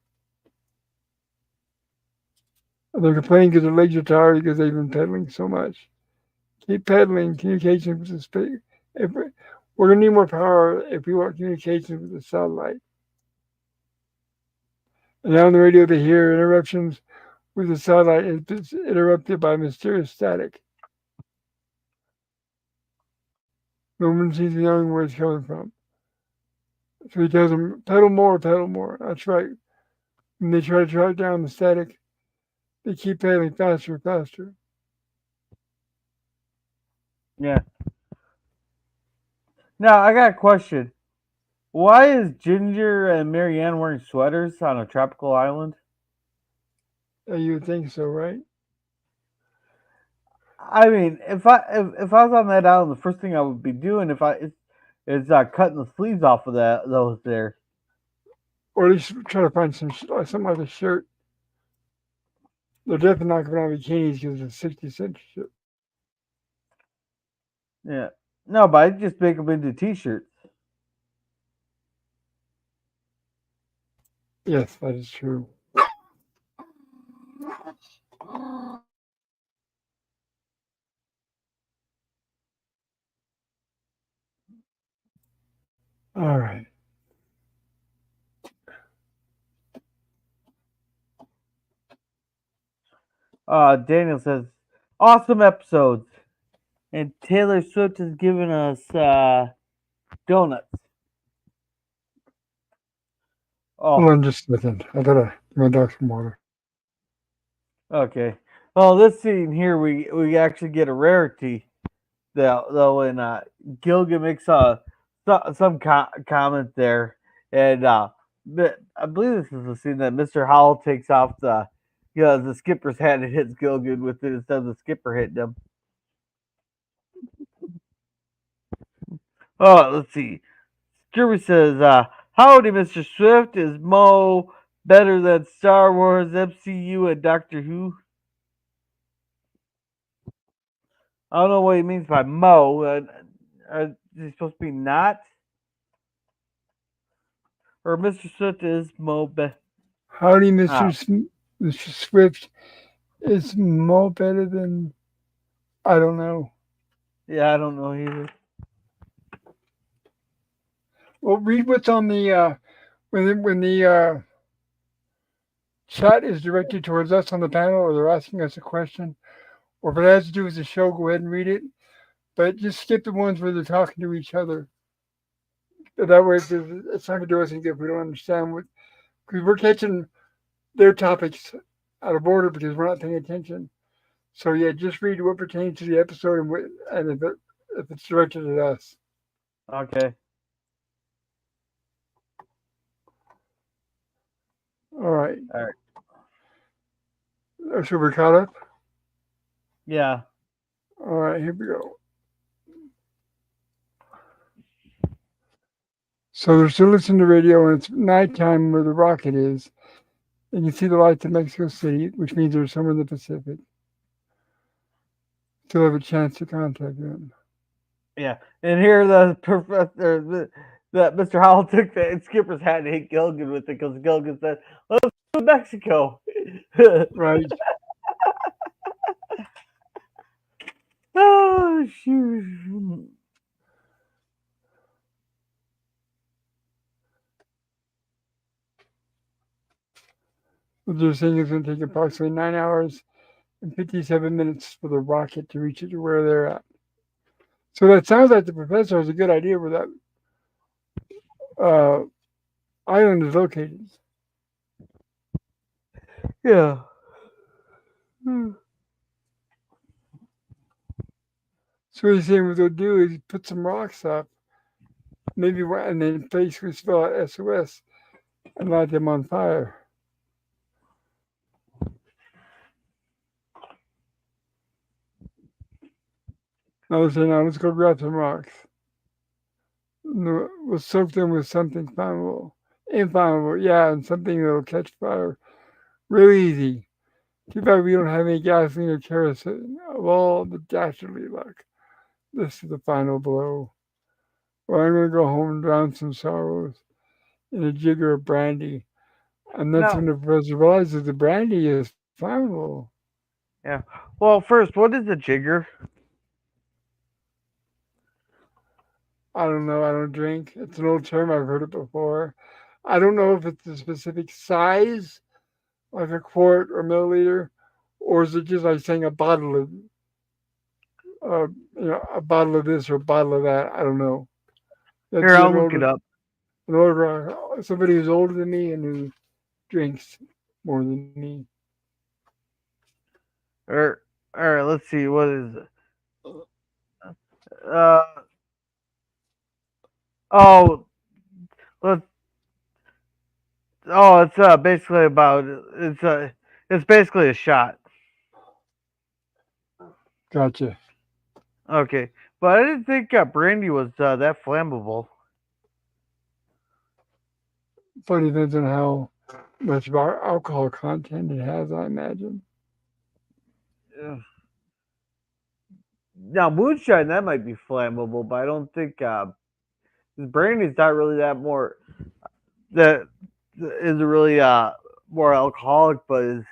And they're complaining because their legs are tired because they've been pedaling so much. Keep pedaling. Communication with the space. We're going to need more power if we want communication with the satellite. And now on the radio, they hear interruptions with the satellite. It's interrupted by mysterious static. No one seems to know where it's coming from. So he tells them, pedal more, pedal more. That's right. When they try to track down the static, they keep pedaling faster and faster. Yeah. Now I got a question. Why is Ginger and Marianne wearing sweaters on a tropical island? You would think so, right? I mean, if I was on that island, the first thing I would be doing is cutting the sleeves off of those there. Or at least try to find something like a shirt. They're definitely not going to have bikinis because it's a 60-cent shirt. Yeah. No, but I just make them into t-shirts. Yes, that is true. All right. Daniel says, awesome episodes. And Taylor Swift has given us donuts. Hold Oh, on just a second. I gotta give my dog some water. okay. Well, this scene here, we actually get a rarity, though, when Gilligan makes some comment there, and I believe this is the scene that Mr. Howell takes off the skipper's hat and hits Gilligan with it instead of the skipper hitting him. Oh, let's see. Jeremy says, howdy, Mr. Swift. Is Mo better than Star Wars, MCU, and Doctor Who? I don't know what he means by Mo. Is he supposed to be not? Or Mr. Swift is Mo Howdy, Oh, Mr. Swift. Is Mo better than? I don't know. yeah, I don't know either. Well, read what's on the when the chat is directed towards us on the panel, or they're asking us a question, or if it has to do with the show, go ahead and read it. But just skip the ones where they're talking to each other. That way, it's not going to do us any good if we don't understand what. Because we're catching their topics out of order because we're not paying attention. So yeah, just read what pertains to the episode and if it's directed at us. Okay. All right. All right. So we're caught up. Yeah. All right, here we go. So they're still listening to radio, and it's nighttime where the rocket is. And you see the lights of Mexico City, which means they're somewhere in the Pacific. Still have a chance to contact them. Yeah. And here the professor, that Mr. Howell took the skipper's hat and hit Gilligan with it because Gilligan said, let's go to Mexico. Right. Oh, shoot. They're saying it's going to take approximately 9 hours and 57 minutes for the rocket to reach it to where they're at. So that sounds like the professor has a good idea where that island is located. Yeah. So he's saying what they'll do is put some rocks up, maybe, and then basically spell out SOS and light them on fire. Now they're saying, now let's go grab some rocks. We'll soak them with something inflammable. Yeah, and something that'll catch fire Really easy. Too bad we don't have any gasoline or kerosene. Of all the dastardly luck, this is the final blow. Well, I'm gonna go home and drown some sorrows in a jigger of brandy. And that's No. when the professor realizes the brandy is flammable. Yeah. Well, first, what is a jigger? I don't know. I don't drink. It's an old term. I've heard it before. I don't know if it's a specific size, like a quart or milliliter, or is it just like saying a bottle of, a bottle of this or a bottle of that? I don't know. That's Here, an I'll look older, it up. an older, somebody who's older than me and who drinks more than me. All right, let's see. What is it? Uh, oh, let's. Oh, it's basically about it's basically a shot. Gotcha. Okay, but I didn't think brandy was that flammable. Funny depends on how much of our alcohol content it has, I imagine. Ugh. Now moonshine that might be flammable, but I don't think brandy's not really that more that is really more alcoholic, but is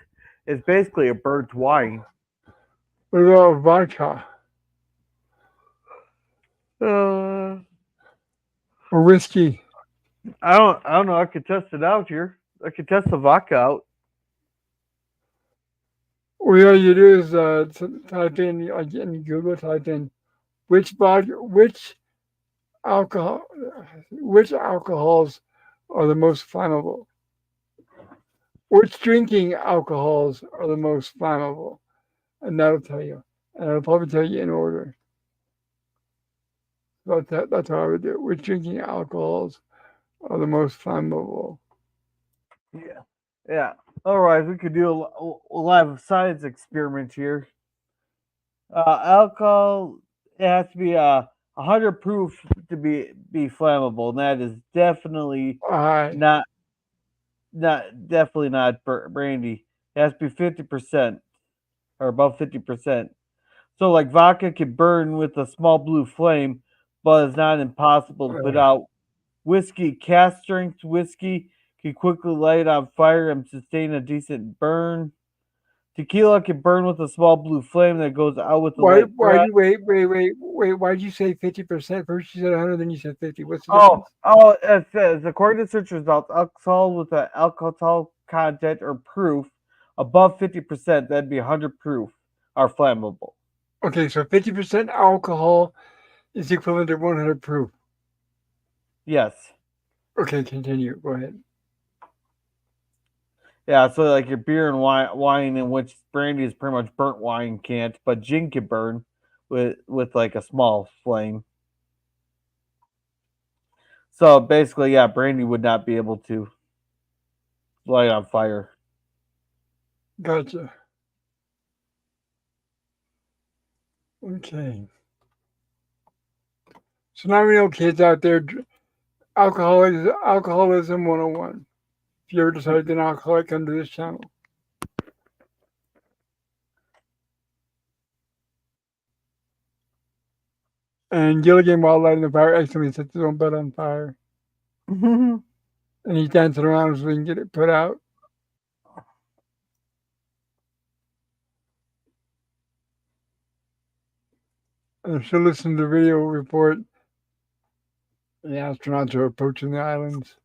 it's basically a burnt wine. What about vodka Uh, or whiskey? I don't know. I could test it out here. I could test the vodka out. Well, all you do is type in, like in Google, type in which vodka, alcohol, which alcohols are the most flammable? Which drinking alcohols are the most flammable? And that'll tell you. And it'll probably tell you in order. That's how I would do it. Which drinking alcohols are the most flammable? Yeah. Yeah. Otherwise, we could do a live science experiment here. Alcohol it has to be 100 proof to be flammable, and that is definitely I not definitely not brandy. It has to be 50% or above 50%. So like vodka can burn with a small blue flame, but it's not impossible to put out. Whiskey, cast strength whiskey, can quickly light on fire and sustain a decent burn. Tequila can burn with a small blue flame that goes out with a why light why breath. did wait? Why did you say 50%? First you said 100, then you said 50. What's the Oh, difference? it says according to search results, alcohol with an alcohol content or proof above 50%, that'd be 100 proof, are flammable. Okay, so 50% alcohol is equivalent to 100 proof. Yes. Okay, continue. Go ahead. Yeah, so like your beer and wine in which brandy is pretty much burnt wine can't, but gin can burn with like a small flame. So basically, yeah, brandy would not be able to light on fire. Gotcha. Okay. So now we know kids out there, alcoholism 101. If you ever decide to be an alcoholic, come to this channel. And Gilligan, while lighting the fire, accidentally sets his own butt on fire. And he's dancing around so he can get it put out. And if you listen to the video report, the astronauts are approaching the islands.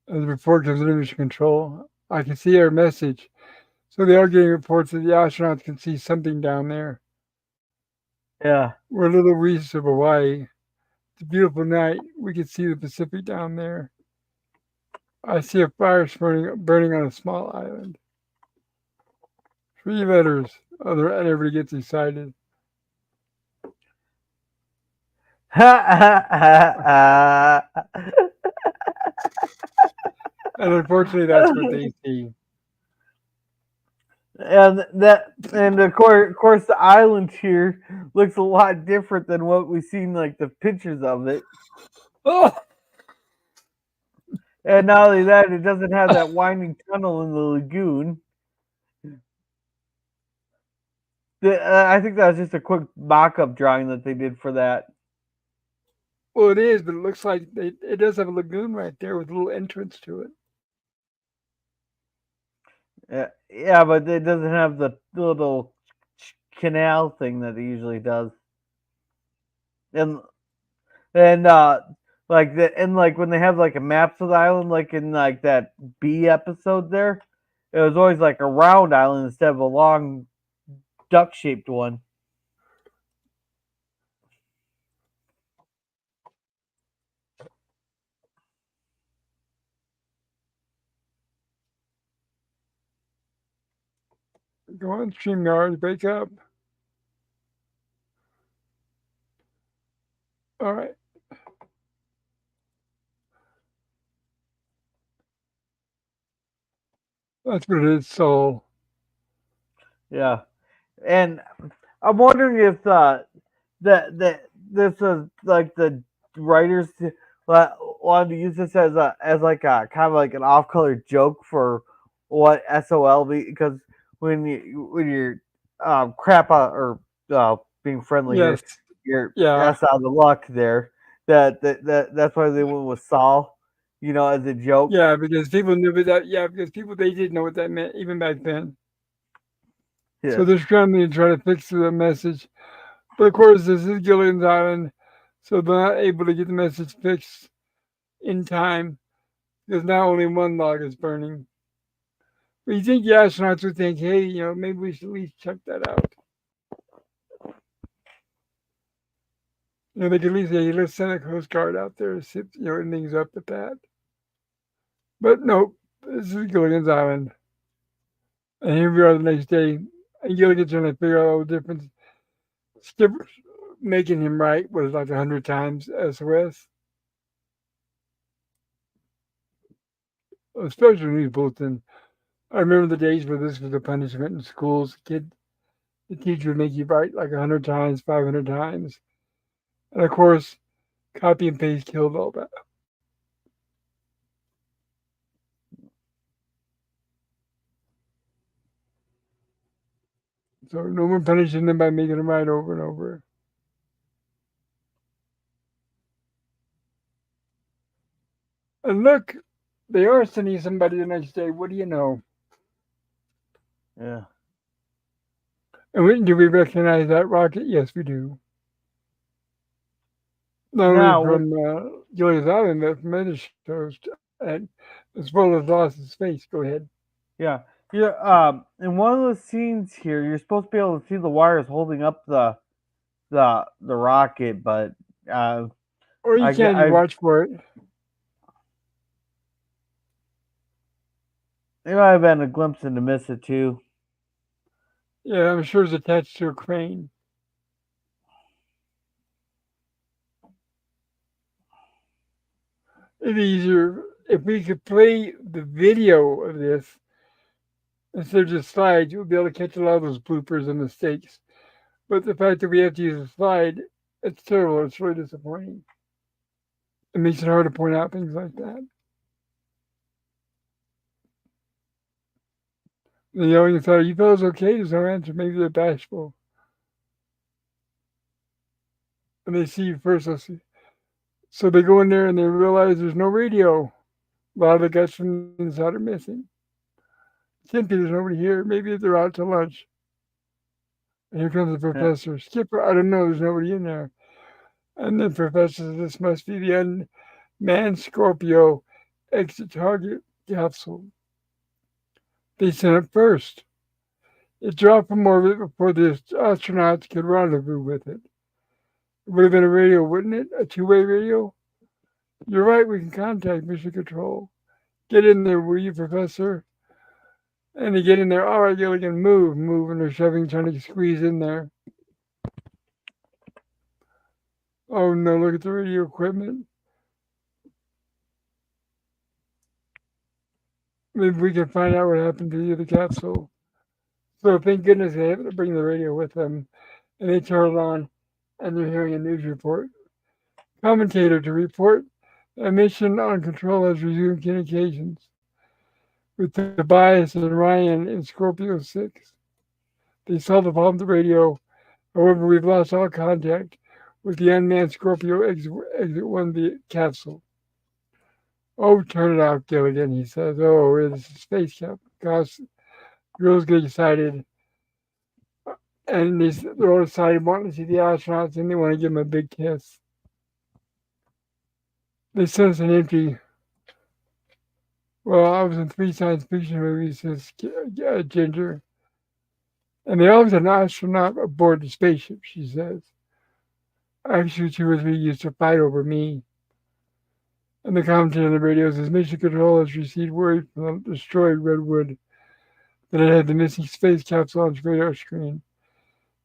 As the report comes under mission control, I can see our message. So they are getting reports that the astronauts can see something down there. Yeah. We're a little east of Hawaii. It's a beautiful night. We can see the Pacific down there. I see a fire burning on a small island. 3 letters. And everybody gets excited. And unfortunately, that's what they see. And of course the island here looks a lot different than what we've seen like the pictures of it. Oh, And not only that, it doesn't have that winding tunnel in the lagoon. I think that was just a quick mock-up drawing that they did for that. Well, it is, but it looks like it does have a lagoon right there with a little entrance to it. Yeah, but it doesn't have the little canal thing that it usually does. And and like when they have like a maps of the island, like in like that B episode there, it was always like a round island instead of a long duck shaped one. Go on, StreamYard, wake up. All right. That's what it is. So, Yeah, and I'm wondering if that this is like the writers wanted to use this as like a kind of like an off color joke for what SOL because when you're crap out or being friendly yes. here, you're Yeah. S out of the luck there. That's why they went with Saul, as a joke. Yeah, because people knew that. Yeah, because people, they did know what that meant even back then. Yeah, So they're scrambling to try to fix the message. But of course, this is Gilligan's Island, so they're not able to get the message fixed in time because now only one log is burning. But you think the astronauts would think, hey, maybe we should at least check that out. They could at least say, let's send a Coast Guard out there to see, anything's up with that. But nope, this is Gilligan's Island. And here we are the next day, and Gilligan's trying to figure out all the difference. Skipper's making him write, what is like 100 times SOS. A special news bulletin. I remember the days where this was a punishment in schools. The teacher would make you write like 100 times, 500 times. And of course, copy and paste killed all that. So no more punishing them by making them write over and over. And look, they are sending somebody the next day. What do you know? yeah. And do we recognize that rocket? Yes, we do. Not only Now with from Gilligan's Island, but from other shows, and as well as Lost in Space. Go ahead. Yeah, yeah. In one of the scenes here, you're supposed to be able to see the wires holding up the rocket, but uh, Or you I get can just I watch for it. it might have been a glimpse into miss it too. Yeah, I'm sure it's attached to a crane. It'd be easier if we could play the video of this instead of just slides. You'll be able to catch a lot of those bloopers and mistakes. But the fact that we have to use a slide, it's terrible. It's really disappointing. It makes it hard to point out things like that. The audience thought, you fellas okay? There's no answer. Maybe they're bashful. And they see you first. So they go in there and they realize there's no radio. A lot of the guys from the inside are missing. Can't be, there's nobody here. Maybe they're out to lunch. And here comes the Yeah, professor. Skipper, I don't know. There's nobody in there. And the professor says, this must be the unmanned Scorpio exit target capsule. They sent it first. It dropped from orbit before the astronauts could rendezvous with it. It would have been a radio, wouldn't it? A two-way radio? You're right, we can contact Mission Control. Get in there, will you, Professor? And they get in there, all right, Gilligan, move, and they're shoving, trying to squeeze in there. Oh no, look at the radio equipment. Maybe we can find out what happened to the capsule. So thank goodness they have to bring the radio with them. And they turn it on, and they're hearing a news report. Commentator to report A mission on control has resumed communications with Tobias and Ryan in Scorpio 6. They saw the bomb the radio. However, we've lost all contact with the unmanned Scorpio exit 1 the capsule. Oh, turn it off, Gilligan, he says. Oh, it's a space cap. Gosh, girls get excited. And they're all excited, wanting to see the astronauts, and they want to give them a big kiss. They sent us an empty. Well, I was in 3 science fiction movies, says Ginger. And they always had an astronaut aboard the spaceship, she says. Actually, 2 or 3 used to fight over me. And the commentary on the radio says Mission Control has received word from the destroyed Redwood that it had the missing space capsule on its radar screen.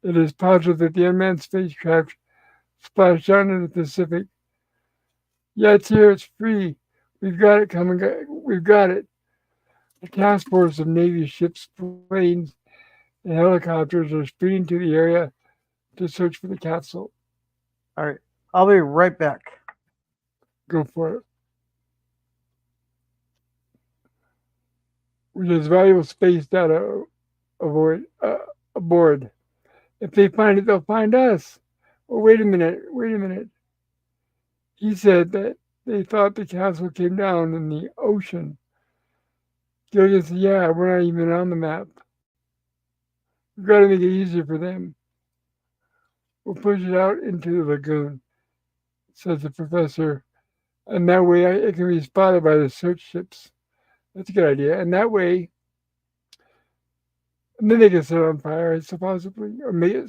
It is positive that the unmanned spacecraft splashed down in the Pacific. Yeah, it's here. It's free. We've got it coming. We've got it. A task force of Navy ships, planes, and helicopters are speeding to the area to search for the capsule. All right. I'll be right back. Go for it. Which is valuable space data aboard. If they find it, they'll find us. Well, wait a minute. He said that they thought the capsule came down in the ocean. Gilligan said, yeah, we're not even on the map. We've got to make it easier for them. We'll push it out into the lagoon, says the professor, and that way it can be spotted by the search ships. That's a good idea. And that way, and then they can set it on fire, supposedly, or maybe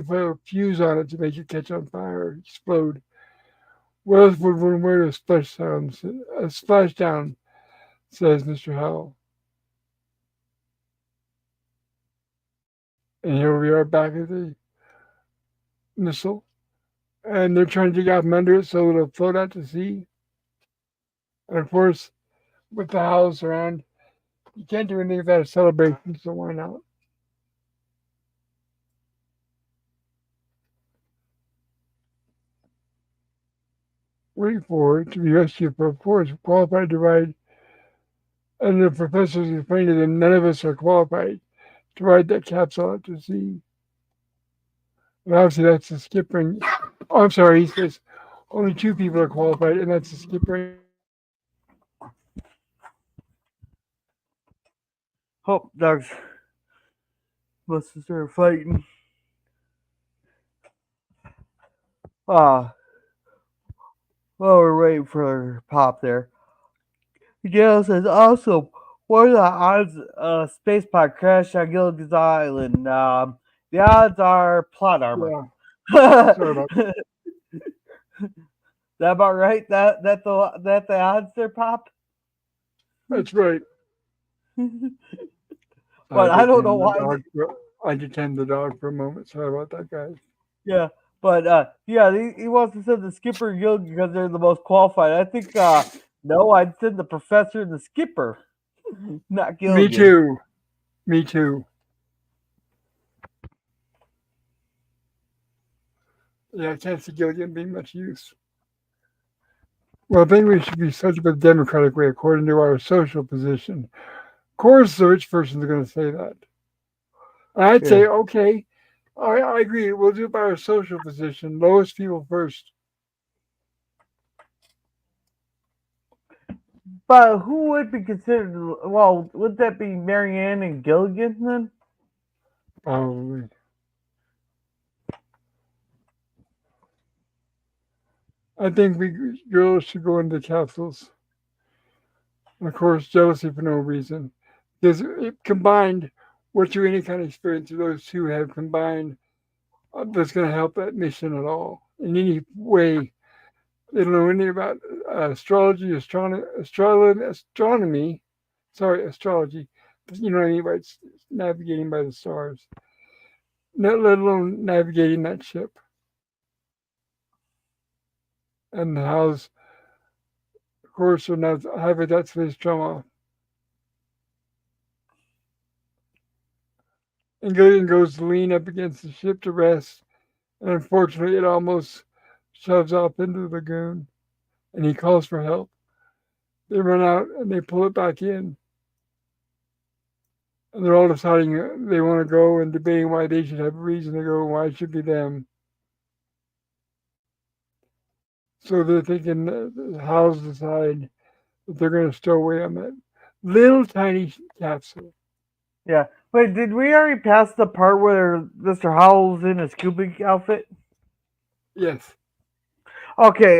put a fuse on it to make it catch on fire or explode. What else would one word of splashdown, says Mr. Howell. And here we are back at the missile. And they're trying to dig out from under it so it'll float out to sea. And of course, with the Howells around, you can't do anything without a celebration, so why not? Waiting for it to be rescued for a force qualified to ride. And the professors explained to them, none of us are qualified to ride that capsule out to sea. And obviously that's the skipper. I'm sorry, he says only 2 people are qualified, and that's the skipper. Oh, dogs must have started fighting. While we're waiting for Pop there. Gail says also, what are the odds space pod crashed on Gilligan's Island? The odds are plot armor. Yeah. Sorry about that. That about right? That the odds there, Pop? That's right. But I don't know why. I detained the dog for a moment. Sorry about that, guys. Yeah, but he wants to send the skipper and Gilligan because they're the most qualified. I think no, I'd send the professor and the skipper, not Gilligan. Me too. Yeah, I can't see Gilligan being much use. Well, I think we should be such a democratic way according to our social position. Of course, the rich person's going to say that. And I'd say, okay, I agree. We'll do it by our social position. Lowest people first. But who would be considered? Well, would that be Marianne and Gilligan then? Probably. I think girls should go into capsules. And of course, jealousy for no reason. Because it combined, what you any kind of experience those 2 have combined that's going to help that mission at all in any way. They don't know anything about astrology, astronomy. Sorry, astrology. You know what I mean by navigating by the stars. Not let alone navigating that ship. And how's, of course, are not having that space trauma. And Gilligan goes to lean up against the ship to rest, and unfortunately, it almost shoves off into the lagoon. and he calls for help. They run out and they pull it back in. And they're all deciding they want to go and debating why they should have a reason to go and why it should be them. So they're thinking the Howls decide that they're going to stow away on that little tiny capsule. Yeah. Wait, did we already pass the part where Mr. Howell's in his scuba outfit? Yes. Okay,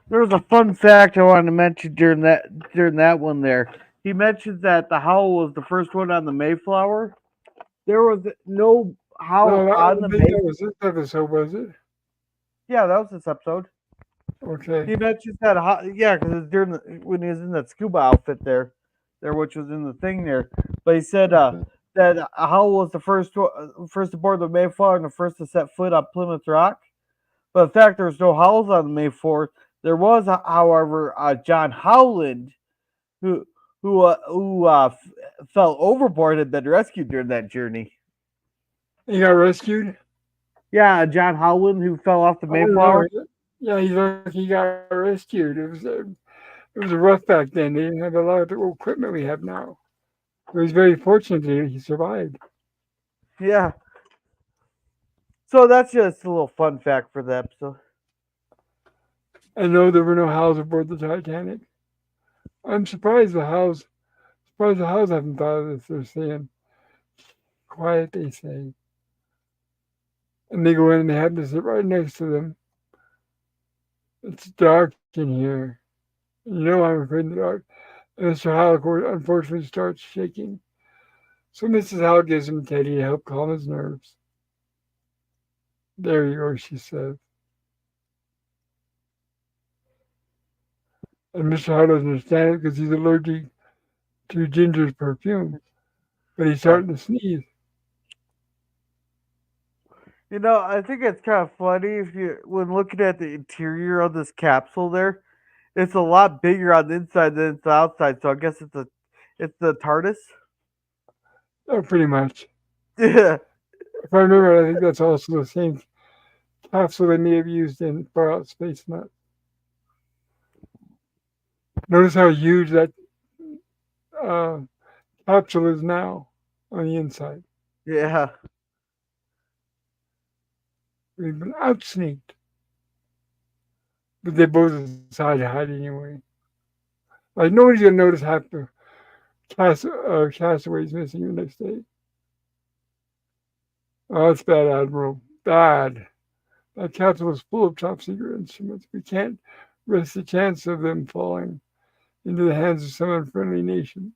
there was a fun fact I wanted to mention during that one there. He mentioned that the Howl was the first one on the Mayflower. There was no Howl No, I on don't the think that Mayflower. was this episode, was it? Yeah, that was this episode. Okay. He mentions that, yeah, because it's during when he was in that scuba outfit there, which was in the thing there. But he said Okay. that Howl was the first aboard the Mayflower and the first to set foot on Plymouth Rock. But in fact, there was no Howells on the Mayflower. There was, however, John Howland, who fell overboard and been rescued during that journey. He got rescued? Yeah, John Howland, who fell off the I don't know. Mayflower. Yeah, he got rescued. It was rough back then. They didn't have a lot of the equipment we have now. He was very fortunate that he survived. Yeah. So that's just a little fun fact for the episode. I know there were no Howls aboard the Titanic. I'm surprised the Howls haven't thought of this. They're saying, quiet, they say. And they go in and they happen to sit right next to them. It's dark in here. You know I'm afraid in the dark. And Mr. Howell, unfortunately, starts shaking. So Mrs. Howell gives him Teddy to help calm his nerves. There you go, she says. And Mr. Howell doesn't understand it because he's allergic to Ginger's perfume. But he's Right. starting to sneeze. I think it's kind of funny when looking at the interior of this capsule there. It's a lot bigger on the inside than it's the outside. So I guess it's the TARDIS. Oh, pretty much. Yeah. If I remember, I think that's also the same capsule they may have used in Far Out Space Nut. Notice how huge that uh, capsule is now on the inside. Yeah. We've been outsneaked. But they both decided to hide anyway. Like, nobody's going to notice half the castaways missing the next day. Oh, that's bad, Admiral. Bad. That capsule is full of top secret instruments. We can't risk the chance of them falling into the hands of some unfriendly nation.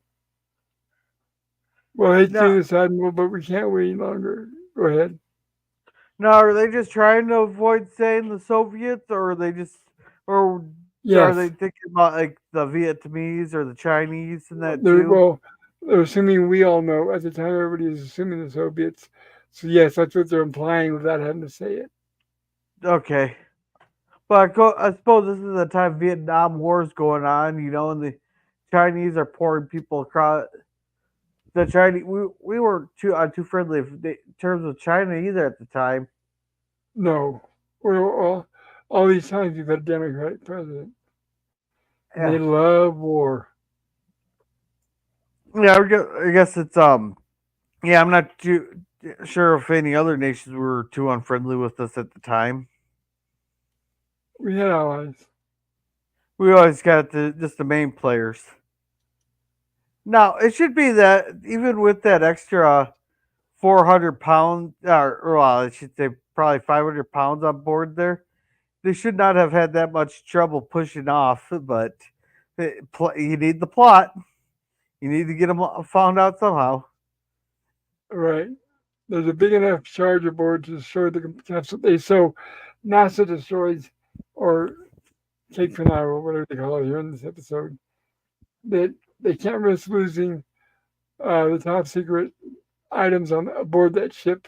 Well, I hate to Now, do this, Admiral, but we can't wait any longer. Go ahead. now, are they just trying to avoid saying the Soviets, or are they Yes. thinking about like the Vietnamese or the Chinese and that They're, too? well, they're assuming we all know. At the time, everybody is assuming the Soviets. So, yes, that's what they're implying without having to say it. Okay. But I suppose this is the time Vietnam War is going on, and the Chinese are pouring people across. The Chinese, we weren't too friendly in terms of China either at the time. No. All these times we've had a Democratic president, and they Yeah, love war. yeah. I guess it's yeah. I'm not too sure if any other nations were too unfriendly with us at the time. We had allies. We always got just the main players. Now it should be that even with that extra 400 pounds, or well, I should say probably 500 pounds on board there, they should not have had that much trouble pushing off. But you need the plot. You need to get them found out somehow. Right. There's a big enough charge aboard to destroy the capsule. So NASA destroys, or Cape Canaveral, whatever they call it here in this episode, that they can't risk losing the top secret items on aboard that ship.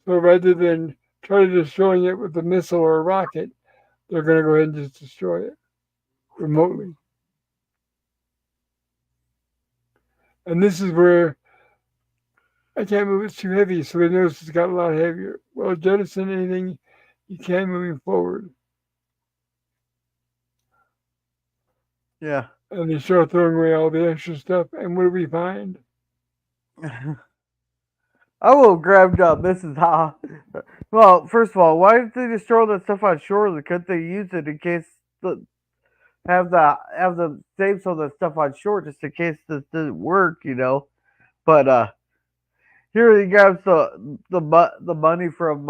So rather than try to destroying it with a missile or a rocket, they're going to go ahead and just destroy it remotely. And this is where I can't move, it's too heavy. So they notice it's got a lot heavier. Well, jettison anything you can moving forward. Yeah. And they start throwing away all the extra stuff. And what do we find? I will have grabbed Mrs. Ha. Well, first of all, why did they just throw that stuff on shore? Couldn't they use it in case the have them save some of that stuff on shore just in case this didn't work, you know? But here he grabs the money from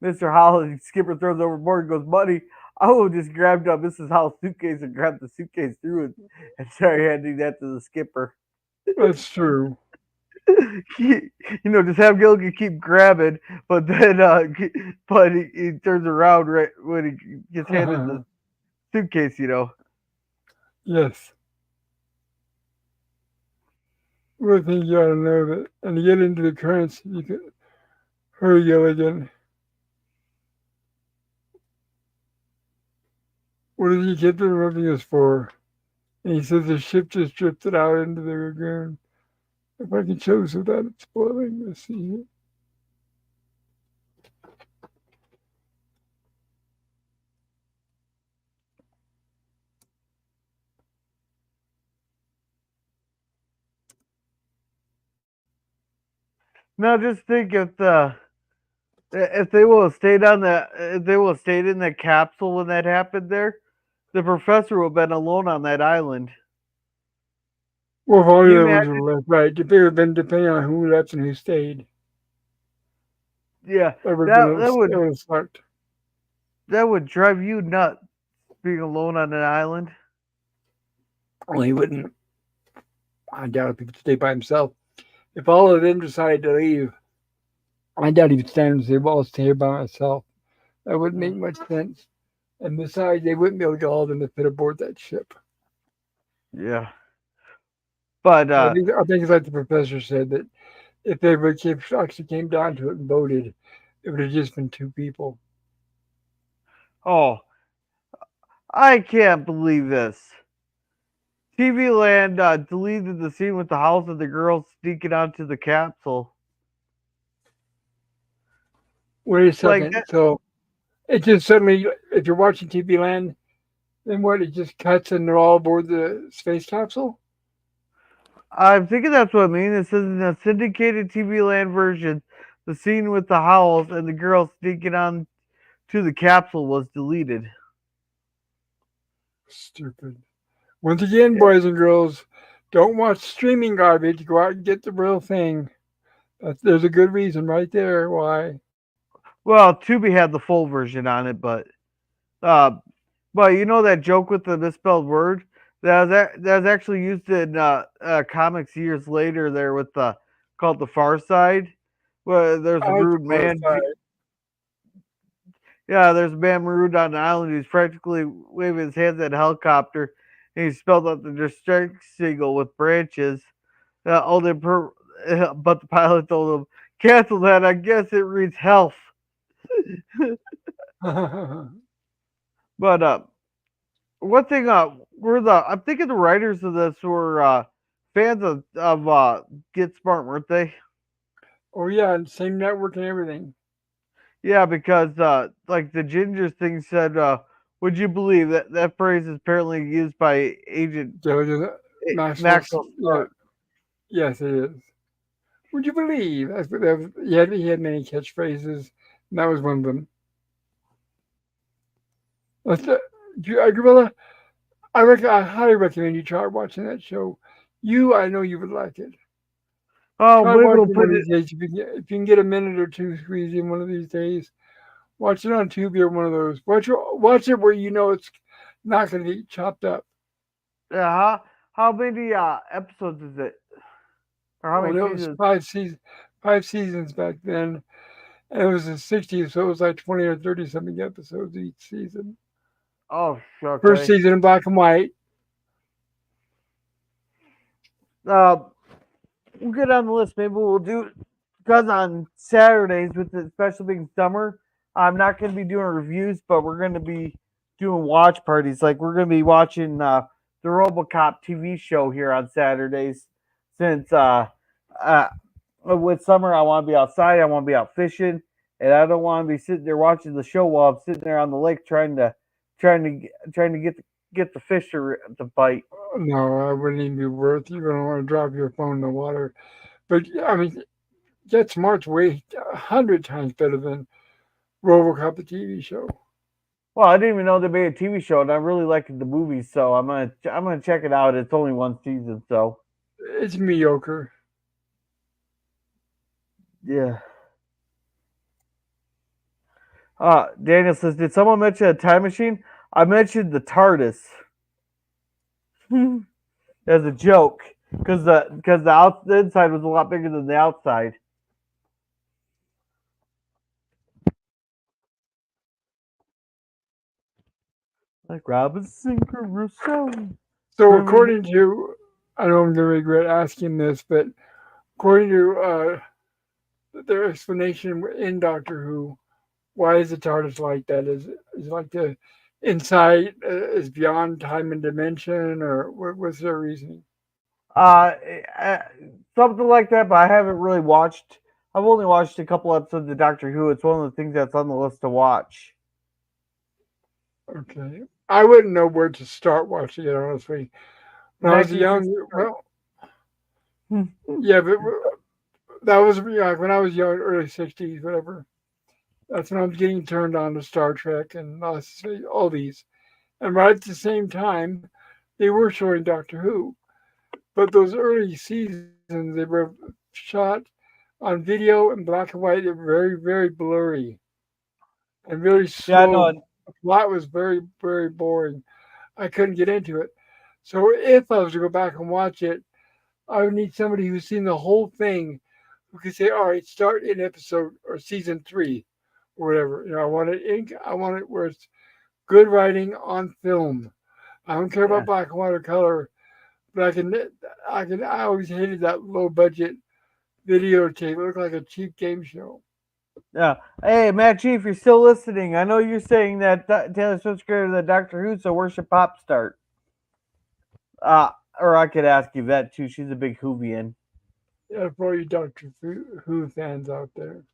Mr. Holland. Skipper throws overboard and goes, "Money." I would have just grabbed Mrs. Howell's suitcase and grabbed the suitcase through it and started handing that to the skipper. That's true. Just have Gilligan keep grabbing, but then but he turns around right when he gets handed the suitcase. Yes. One thing you gotta know that, and to get into the currents, you can hurry Gilligan. What did he get the revenues for? And he says the ship just drifted out into the lagoon. If I can show us without it spoiling, let's see here. Now just think if they will have stayed on the if they will have stayed in that capsule when that happened there, the professor would have been alone on that island. Well, if all Can the you other ones imagine? were left, right, it would have been depending on who left and who stayed. Yeah, That would have been that that would it would sucked. that would drive you nuts being alone on an island. Well, he wouldn't. I doubt if he would stay by himself. If all of them decided to leave, I doubt he would stand and say, "Well, I'll stay here by myself." That wouldn't make much sense. And besides, they wouldn't be able to get all of them to fit aboard that ship. Yeah, but I think it's like the professor said that if they actually came down to it and voted, it would have just been two people. oh, I can't believe this. TV Land deleted the scene with the house of the girls sneaking onto the capsule. Wait a Like second. So it just suddenly, if you're watching TV Land, then what? It just cuts and they're all aboard the space capsule? I'm thinking that's what I mean. It says in a syndicated TV Land version, the scene with the howls and the girls sneaking on to the capsule was deleted. Stupid. Once again, Yeah. boys and girls, don't watch streaming garbage. Go out and get the real thing. There's a good reason right there why. Well, Tubi had the full version on it, uh, but you know that joke with the misspelled word that was actually used in comics years later. There with the called the Far Side, where there's a I like the rude first man. side. Yeah, there's a man marooned on an island who's practically waving his hands at a helicopter, and he spelled out the distress signal with branches. All the but the pilot told him, "Cancel that. I guess it reads health." But one thing, I'm thinking the writers of this were fans of Get Smart, weren't they? Oh yeah, and same network and everything. Yeah, because like the ginger thing said, would you believe that phrase is apparently used by Agent There was a Maxwell. Maxwell Yeah, Smart? yes, it is. Would you believe? That's what that was, he had many catchphrases, and that was one of them. That's the, Gorilla, I highly recommend you try watching that show. I know you would like it. Oh, Try maybe we'll watching one put of it. these days. If you can get a minute or two squeezed in one of these days, watch it on Tubi or one of those. Watch it where you know it's not going to get chopped up. Yeah, how many episodes is it, or how Well, many it was seasons? five seasons back then, and it was the '60s, so it was like 20 or 30 something episodes each season. Oh, First okay. season in black and white. Uh, we'll get on the list. Maybe we'll do because on Saturdays with the special being summer, I'm not going to be doing reviews, but we're going to be doing watch parties. Like we're going to be watching the RoboCop TV show here on Saturdays. Since uh, with summer, I want to be outside. I want to be out fishing, and I don't want to be sitting there watching the show while I'm sitting there on the lake trying to get the fish to bite. No, I wouldn't even be worth. You're gonna want to drop your phone in the water. But I mean, Get Smart's way 100 times better than RoboCop, the TV show. Well, I didn't even know they made a TV show, and I really liked the movies, so I'm gonna check it out. It's only one season, so It's mediocre. yeah. Daniel says, did someone mention a time machine? I mentioned the TARDIS as a joke the inside was a lot bigger than the outside. Like Robinson Crusoe. So Reminisce. according to, I know I'm gonna regret asking this, but according to their explanation in Doctor Who, why is the TARDIS like that? Is it like the inside is beyond time and dimension, or what's their reasoning? Uh, uh, Something like that, but I haven't really watched. I've only watched a couple episodes of Doctor Who. It's one of the things that's on the list to watch. Okay, I wouldn't know where to start watching it honestly. When I was young, well, 1960. yeah, but that was when I was young, early '60s, whatever. That's when I was getting turned on to Star Trek and all these. And right at the same time, they were showing Doctor Who. But those early seasons, they were shot on video in black and white. They were very, very blurry and very Yeah, slow. no, The plot was very, very boring. I couldn't get into it. So if I was to go back and watch it, I would need somebody who's seen the whole thing who could say, all right, start in episode or season 3 or whatever. I want it I want it where it's good writing on film. I don't care about yeah, black and white or color, but I always hated that low budget videotape. It looked like a cheap game show. yeah. Hey, Matt G, if you're still listening, I know you're saying that Taylor Swift's greater than Doctor Who, so where should Pop start? Uh, or I could ask you that too. She's a big Whovian. Yeah, for all you Doctor Who fans out there.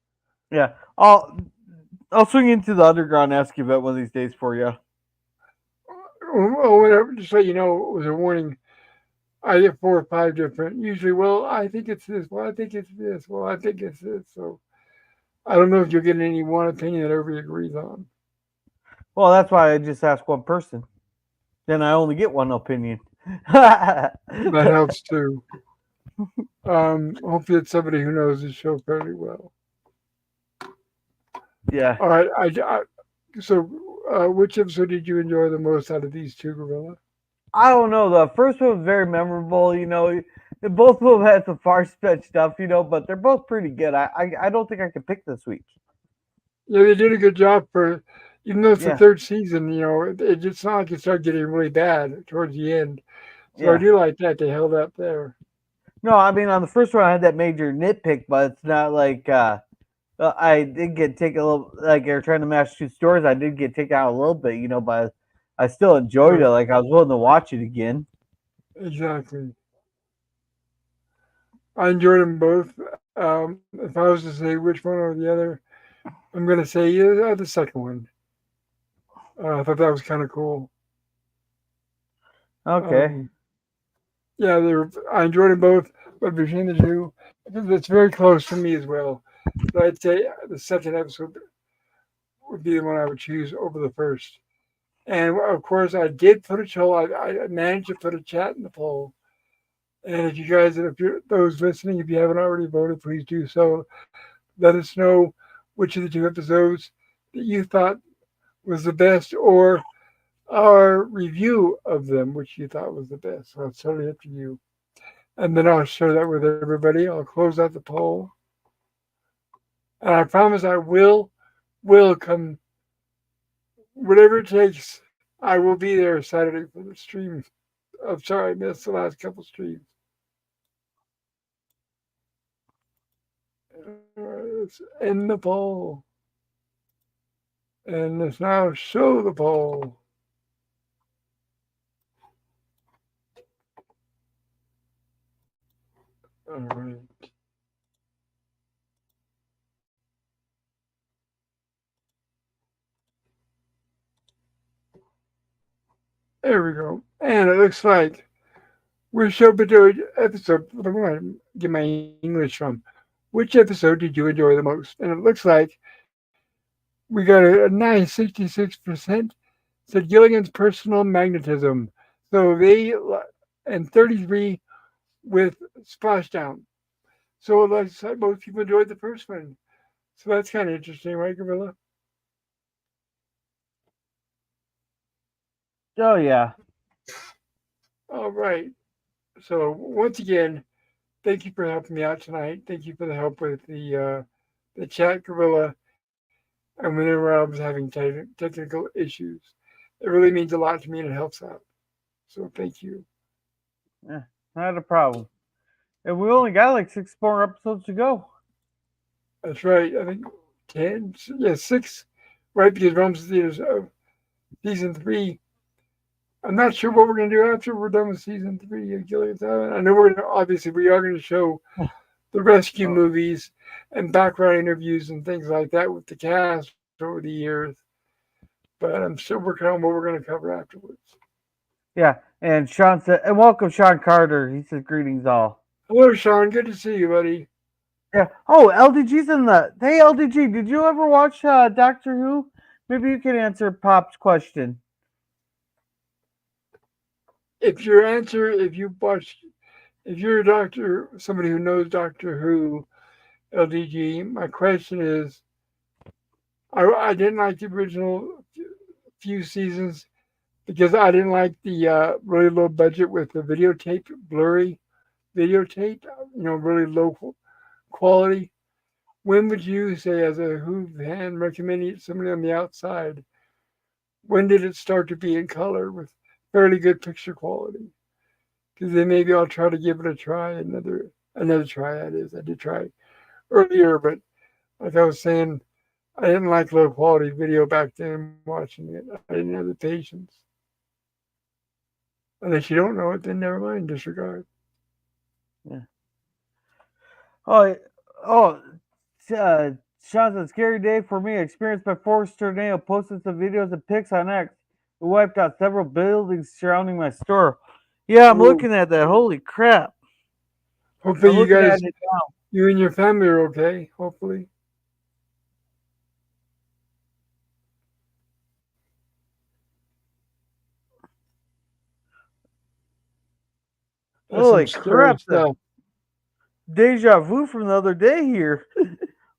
Yeah, I'll swing into the underground ask you that one of these days for you. Oh, whatever. Just let you know, it was a warning. I get 4 or 5 different. Usually, well, I think it's this. Well, I think it's this. Well, I think it's this. So I don't know if you'll get any one opinion that everybody agrees on. Well, that's why I just ask one person. Then I only get one opinion. Yeah, That helps too. Hopefully, it's somebody who knows the show fairly well. All right. So, which episode did you enjoy the most out of these two, Gorilla? I don't know. The first one was very memorable. Both of them had some far fetched stuff. But they're both pretty good. I don't think I could pick this week. Yeah, they did a good job for, even though it's the Yeah, third season. It's not like it started getting really bad towards the end. So I yeah. do like that they held up there. No, I mean on the first one I had that major nitpick, but it's not like I did get taken a little like they're trying to match two stories. I did get taken out a little bit, but I still enjoyed Right. it. Like I was willing to watch it again. Exactly. I enjoyed them both. If I was to say which one or the other, I'm going to say the second one. I thought that was kind of cool. Okay. Um, yeah, I enjoyed them both, but between the two, it's very close to me as well. But I'd say the second episode would be the one I would choose over the first. And of course, I did put a poll. I managed to put a chat in the poll. And if you guys, if you're those listening, if you haven't already voted, please do so. Let us know which of the two episodes that you thought was the best, or our review of them, which you thought was the best. So it's totally up to you. And then I'll share that with everybody. I'll close out the poll, and I promise I will come, whatever it takes. I will be there Saturday for the stream. I'm sorry I missed the last couple streams. All right, let's end the poll. And let's now show the poll. All right. There we go. And it looks like we're so doing episode. I'm going to get my English from. Which episode did you enjoy the most? And it looks like we got a nice 66% said Gilligan's personal magnetism. So and 33 with Splashdown. So it looks like most people enjoyed the first one. So that's kind of interesting, right, Gorilla? Oh yeah. All right. So once again, thank you for helping me out tonight. Thank you for the help with the chat, Gorilla. And whenever I was having technical issues, it really means a lot to me and it helps out. So thank you. Eh, not a problem. And we only got like 6 more episodes to go. That's right. I think 10, yeah, 6, right? Because Rams Theaters season 3. I'm not sure what we're going to do after we're done with season 3 of Gilligan's Island. I know obviously, we are going to show the rescue Oh, movies and background interviews and things like that with the cast over the years. But I'm still working on what we're going to cover afterwards. yeah. And Sean said, and welcome Sean Carter. He says greetings all. Hello, Sean. Good to see you, buddy. Yeah. Oh, LDG's in the. Hey, LDG, did you ever watch Doctor Who? Maybe you can answer Pop's question. If your answer, if you're a doctor, somebody who knows Doctor Who, LDG, my question is, I didn't like the original few seasons because I didn't like the really low budget with the videotape, blurry videotape, really low quality. When would you say, as a Who fan, recommending it to somebody on the outside, when did it start to be in color with fairly good picture quality? Because then maybe I'll try to give it a try, another try. That is, I did try earlier, but like I was saying, I didn't like low quality video back then watching it. I didn't have the patience. Unless you don't know it, then never mind, disregard. Yeah. Oh, oh. Uh, Sean said, scary day for me. Experienced by forest tornado. Posted some videos and pics on X. It wiped out several buildings surrounding my store. Yeah, I'm Ooh, looking at that. Holy crap. hopefully I'm you looking at guys, it now. you and your family are okay. Hopefully. That's some Holy scary crap. The stuff. deja vu from the other day here.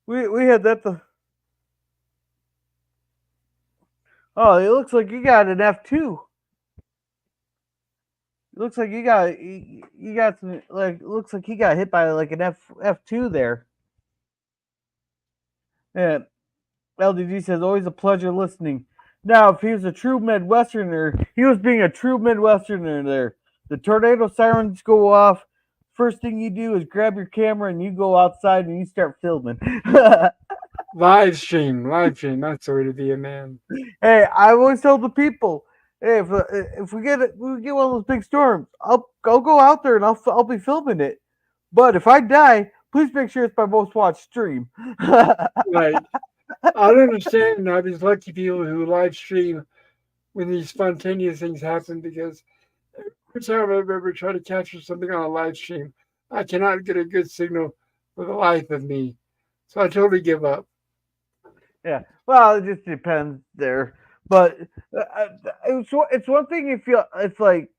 We had that the. Oh, it looks like you got an F2. It looks like you got some like it looks like he got hit by like an F2 there. Yeah, LDG says always a pleasure listening. Now, if he was a true Midwesterner, he was being a true Midwesterner there. The tornado sirens go off. First thing you do is grab your camera and you go outside and you start filming. Live stream, live stream. That's the way to be a man. Hey, I always tell the people, hey, if we get one of those big storms, I'll go out there and I'll be filming it. But if I die, please make sure it's my most watched stream. Right. I don't understand now these lucky people who live stream when these spontaneous things happen because every time I've ever tried to capture something on a live stream, I cannot get a good signal for the life of me. So I totally give up. Yeah, well, it just depends there. But it's one thing if you it's like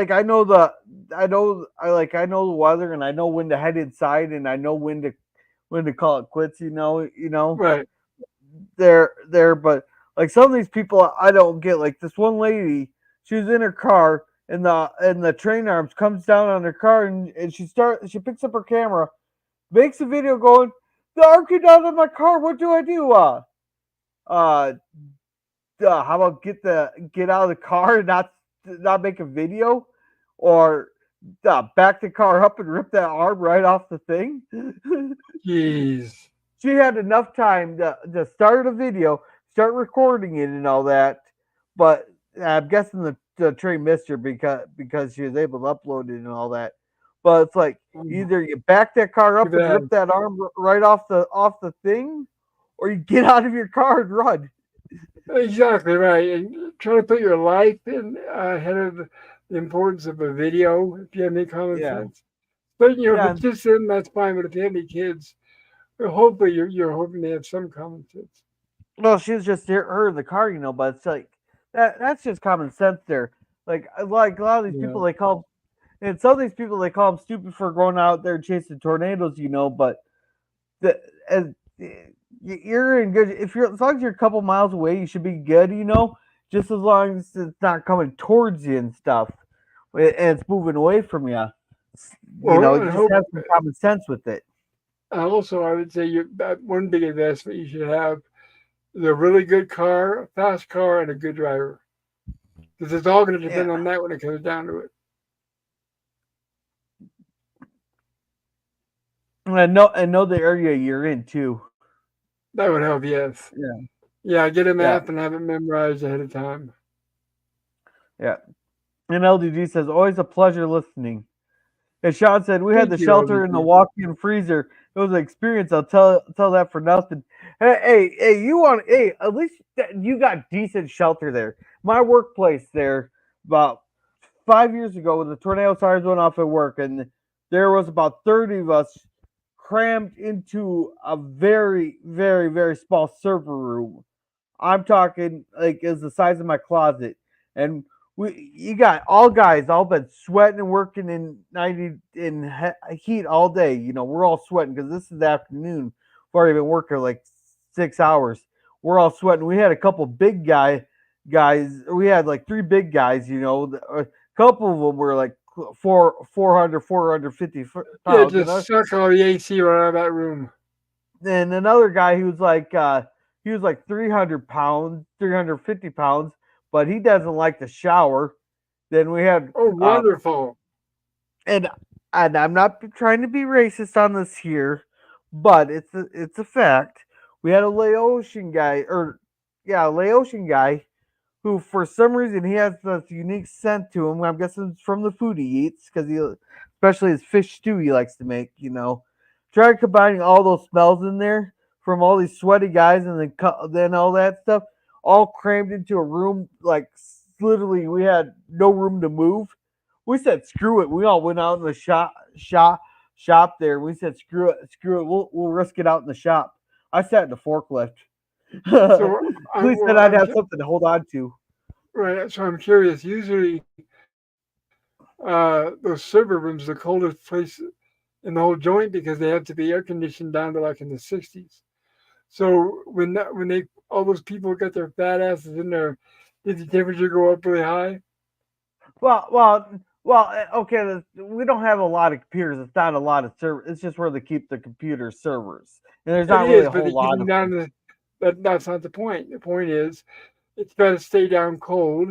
I know the weather and I know when to head inside and I know when to call it quits. Right. There. But like some of these people, I don't get. Like this one lady, she was in her car and the train arms comes down on her car and she picks up her camera, makes a video going. The arm came down on my car. What do I do? Uh, how about get out of the car and not make a video, or back the car up and rip that arm right off the thing. Jeez. She had enough time to start a video, start recording it and all that, but I'm guessing the train missed her because she was able to upload it and all that. But it's like either you back that car Too up and bad. rip that arm right off the thing, or you get out of your car and run. Exactly right. And try to put your life in ahead of the importance of a video. If you have any common Yeah, sense, but if yeah. it's just them, that's fine. But if you have any kids, hopefully you're hoping they have some common sense. Well, she was just her in the car, but it's like that's just common sense there. Like a lot of these Yeah. people they call and some of these people they call them stupid for going out there chasing tornadoes, but the and you're in good if you're as long as you're a couple miles away, you should be good. Just as long as it's not coming towards you and stuff, and it's moving away from you. Well, You I just hope. have some common sense with it. Also, I would say that one big investment you should have is a really good car, a fast car, and a good driver. Because it's all going to Yeah, depend on that when it comes down to it. and know the area you're in too. That would help, yes. Yeah, Yeah, get a yeah, map and have it memorized ahead of time. yeah. And LDG says always a pleasure listening. As Sean said, we had the Thank you, shelter in the LDP. walk-in freezer. It was an experience. I'll tell that for nothing. Hey, you want? Hey, at least you got decent shelter there. My workplace there, about 5 years ago, when the tornado sirens went off at work, and there was about 30 of us crammed into a very, very, very small server room. I'm talking like is the size of my closet, and you got all guys all been sweating and working in 90 in heat all day. We're all sweating because this is the afternoon. We've already been working like 6 hours. We're all sweating. We had a couple big guys. We had like three big guys. A couple of them were like 450 Yeah, pounds, and just suck all the AC right out of that room. another guy he was like 300 pounds, 350 pounds, but he doesn't like to shower. Then we had Oh, wonderful. and and I'm not trying to be racist on this here, but it's a fact. We had a Laotian guy, or yeah, a Laotian guy who for some reason he has this unique scent to him. I'm guessing it's from the food he eats because especially his fish stew he likes to make. Try combining all those smells in there from all these sweaty guys and then all that stuff, all crammed into a room. Like literally, we had no room to move. We said screw it. We all went out in the shop there. We said screw it. We'll risk it out in the shop. I sat in the forklift. At So, I'm least well, then I'd I'm have something to hold on to. right. So I'm curious. Usually, those server rooms, the coldest place in the whole joint, because they have to be air conditioned down to like in the 60s. So when they all those people get their fat asses in there, did the temperature go up really high? Okay. We don't have a lot of computers. It's not a lot of servers. It's just where they keep the computer servers, and there's It not really is, a but whole they keep lot them of down them. to that's not the point. The point is it's got to stay down cold.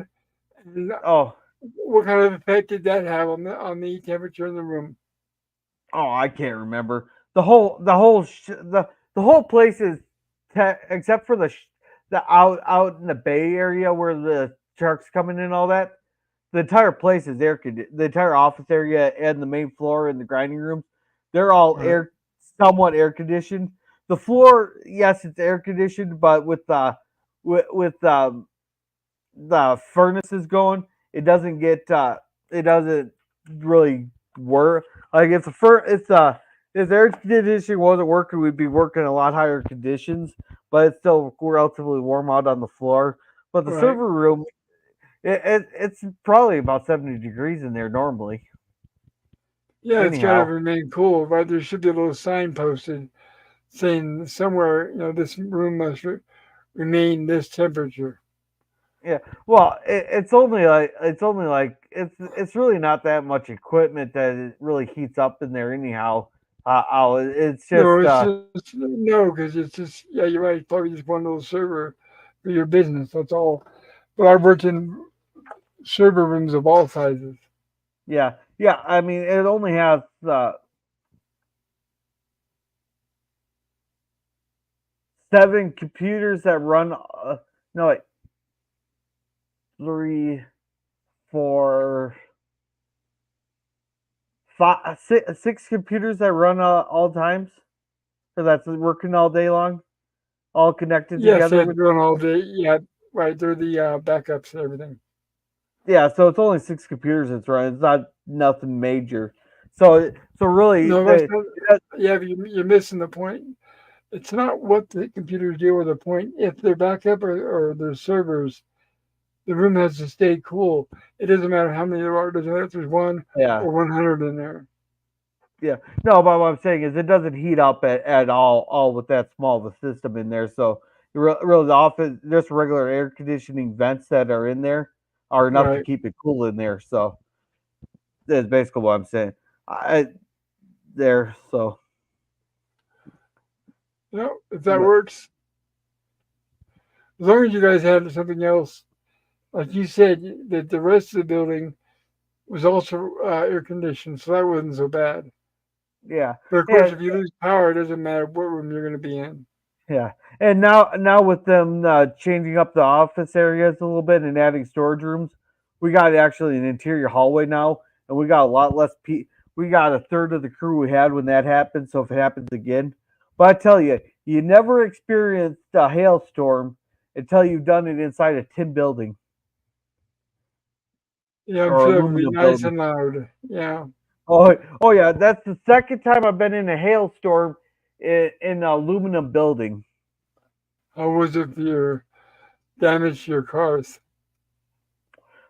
And Oh, what kind of effect did that have on the temperature in the room? I can't remember the whole place is except for the out in the Bay Area where the trucks come in and all that. The entire place is the entire office area and the main floor and the grinding rooms. They're all Right. somewhat air conditioned. The floor, yes, it's air conditioned, but with the furnaces going, it doesn't really work. Like if the air conditioning wasn't working, we'd be working in a lot higher conditions, but it's still relatively warm out on the floor. But the Right. server room, it's probably about 70 degrees in there normally. Yeah, it's got to Anyhow, remain cool, right? There should be a little sign posted saying somewhere, this room must remain this temperature. yeah. Well, it's really not that much equipment that it really heats up in there. Anyhow, it's No, just it's just no, because it's just yeah, you're right. It's probably just one little server for your business. That's all. But I've worked in server rooms of all sizes. yeah, yeah. I mean, it only has 7 computers that run. No, wait, three, four, five, six computers that run all times. So that's working all day long, all connected Yes, together they with. run all day. Yeah, Right, they're the backups and everything. Yeah, so it's only 6 computers it's running. It's not nothing major. So really, No, that's not, yeah, but you're missing the point. It's not what the computers do or the point. If they're backup or their servers, the room has to stay cool. It doesn't matter how many there are. It doesn't matter if there's one yeah, or 100 in there. yeah. No, but what I'm saying is it doesn't heat up at all with that small of a system in there. So really, the office, just regular air conditioning vents that are in there are enough to Right. keep it cool in there. So that's basically what I'm saying. I there. So, No, if that but works, as long as you guys had something else, like you said, that the rest of the building was also air conditioned, so that wasn't so bad. yeah, But of course, and if you lose power, it doesn't matter what room you're going to be in. yeah, and now with them changing up the office areas a little bit and adding storage rooms, we got actually an interior hallway now, and we got a lot less. We got a third of the crew we had when that happened. So if it happens again, but I tell you, you never experienced a hailstorm until you've done it inside a tin building Yeah, I'm or sure that would be aluminum nice building. and loud. Yeah. Oh yeah, that's the second time I've been in a hailstorm in an aluminum building. How was it for your damage to your cars?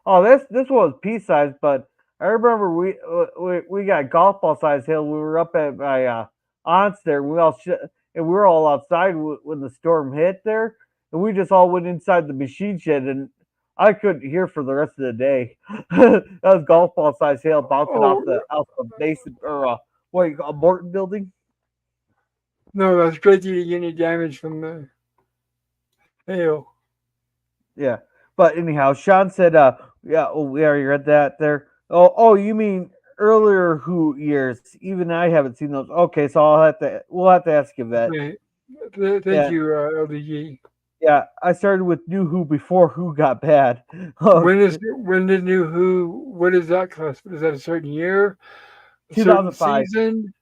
Oh, this was pea size, but I remember we got golf ball size hail. We were up at my aunt's there. And we were all outside when the storm hit there, and we just all went inside the machine shed, and I couldn't hear for the rest of the day. That was golf ball size hail bouncing Oh, off the Mason or what you call Morton building. no, that's great you didn't get any damage from the hail. Yeah, but anyhow, Sean said, yeah, oh, we already read that there. Oh, you mean earlier who years? Even I haven't seen those. Okay, so we'll have to ask you that. Okay. Thank Yeah, you, LDG. yeah. I started with New Who before Who got bad. Oh, When did New Who? What is that class? Is that a certain year, a certain 2005, season?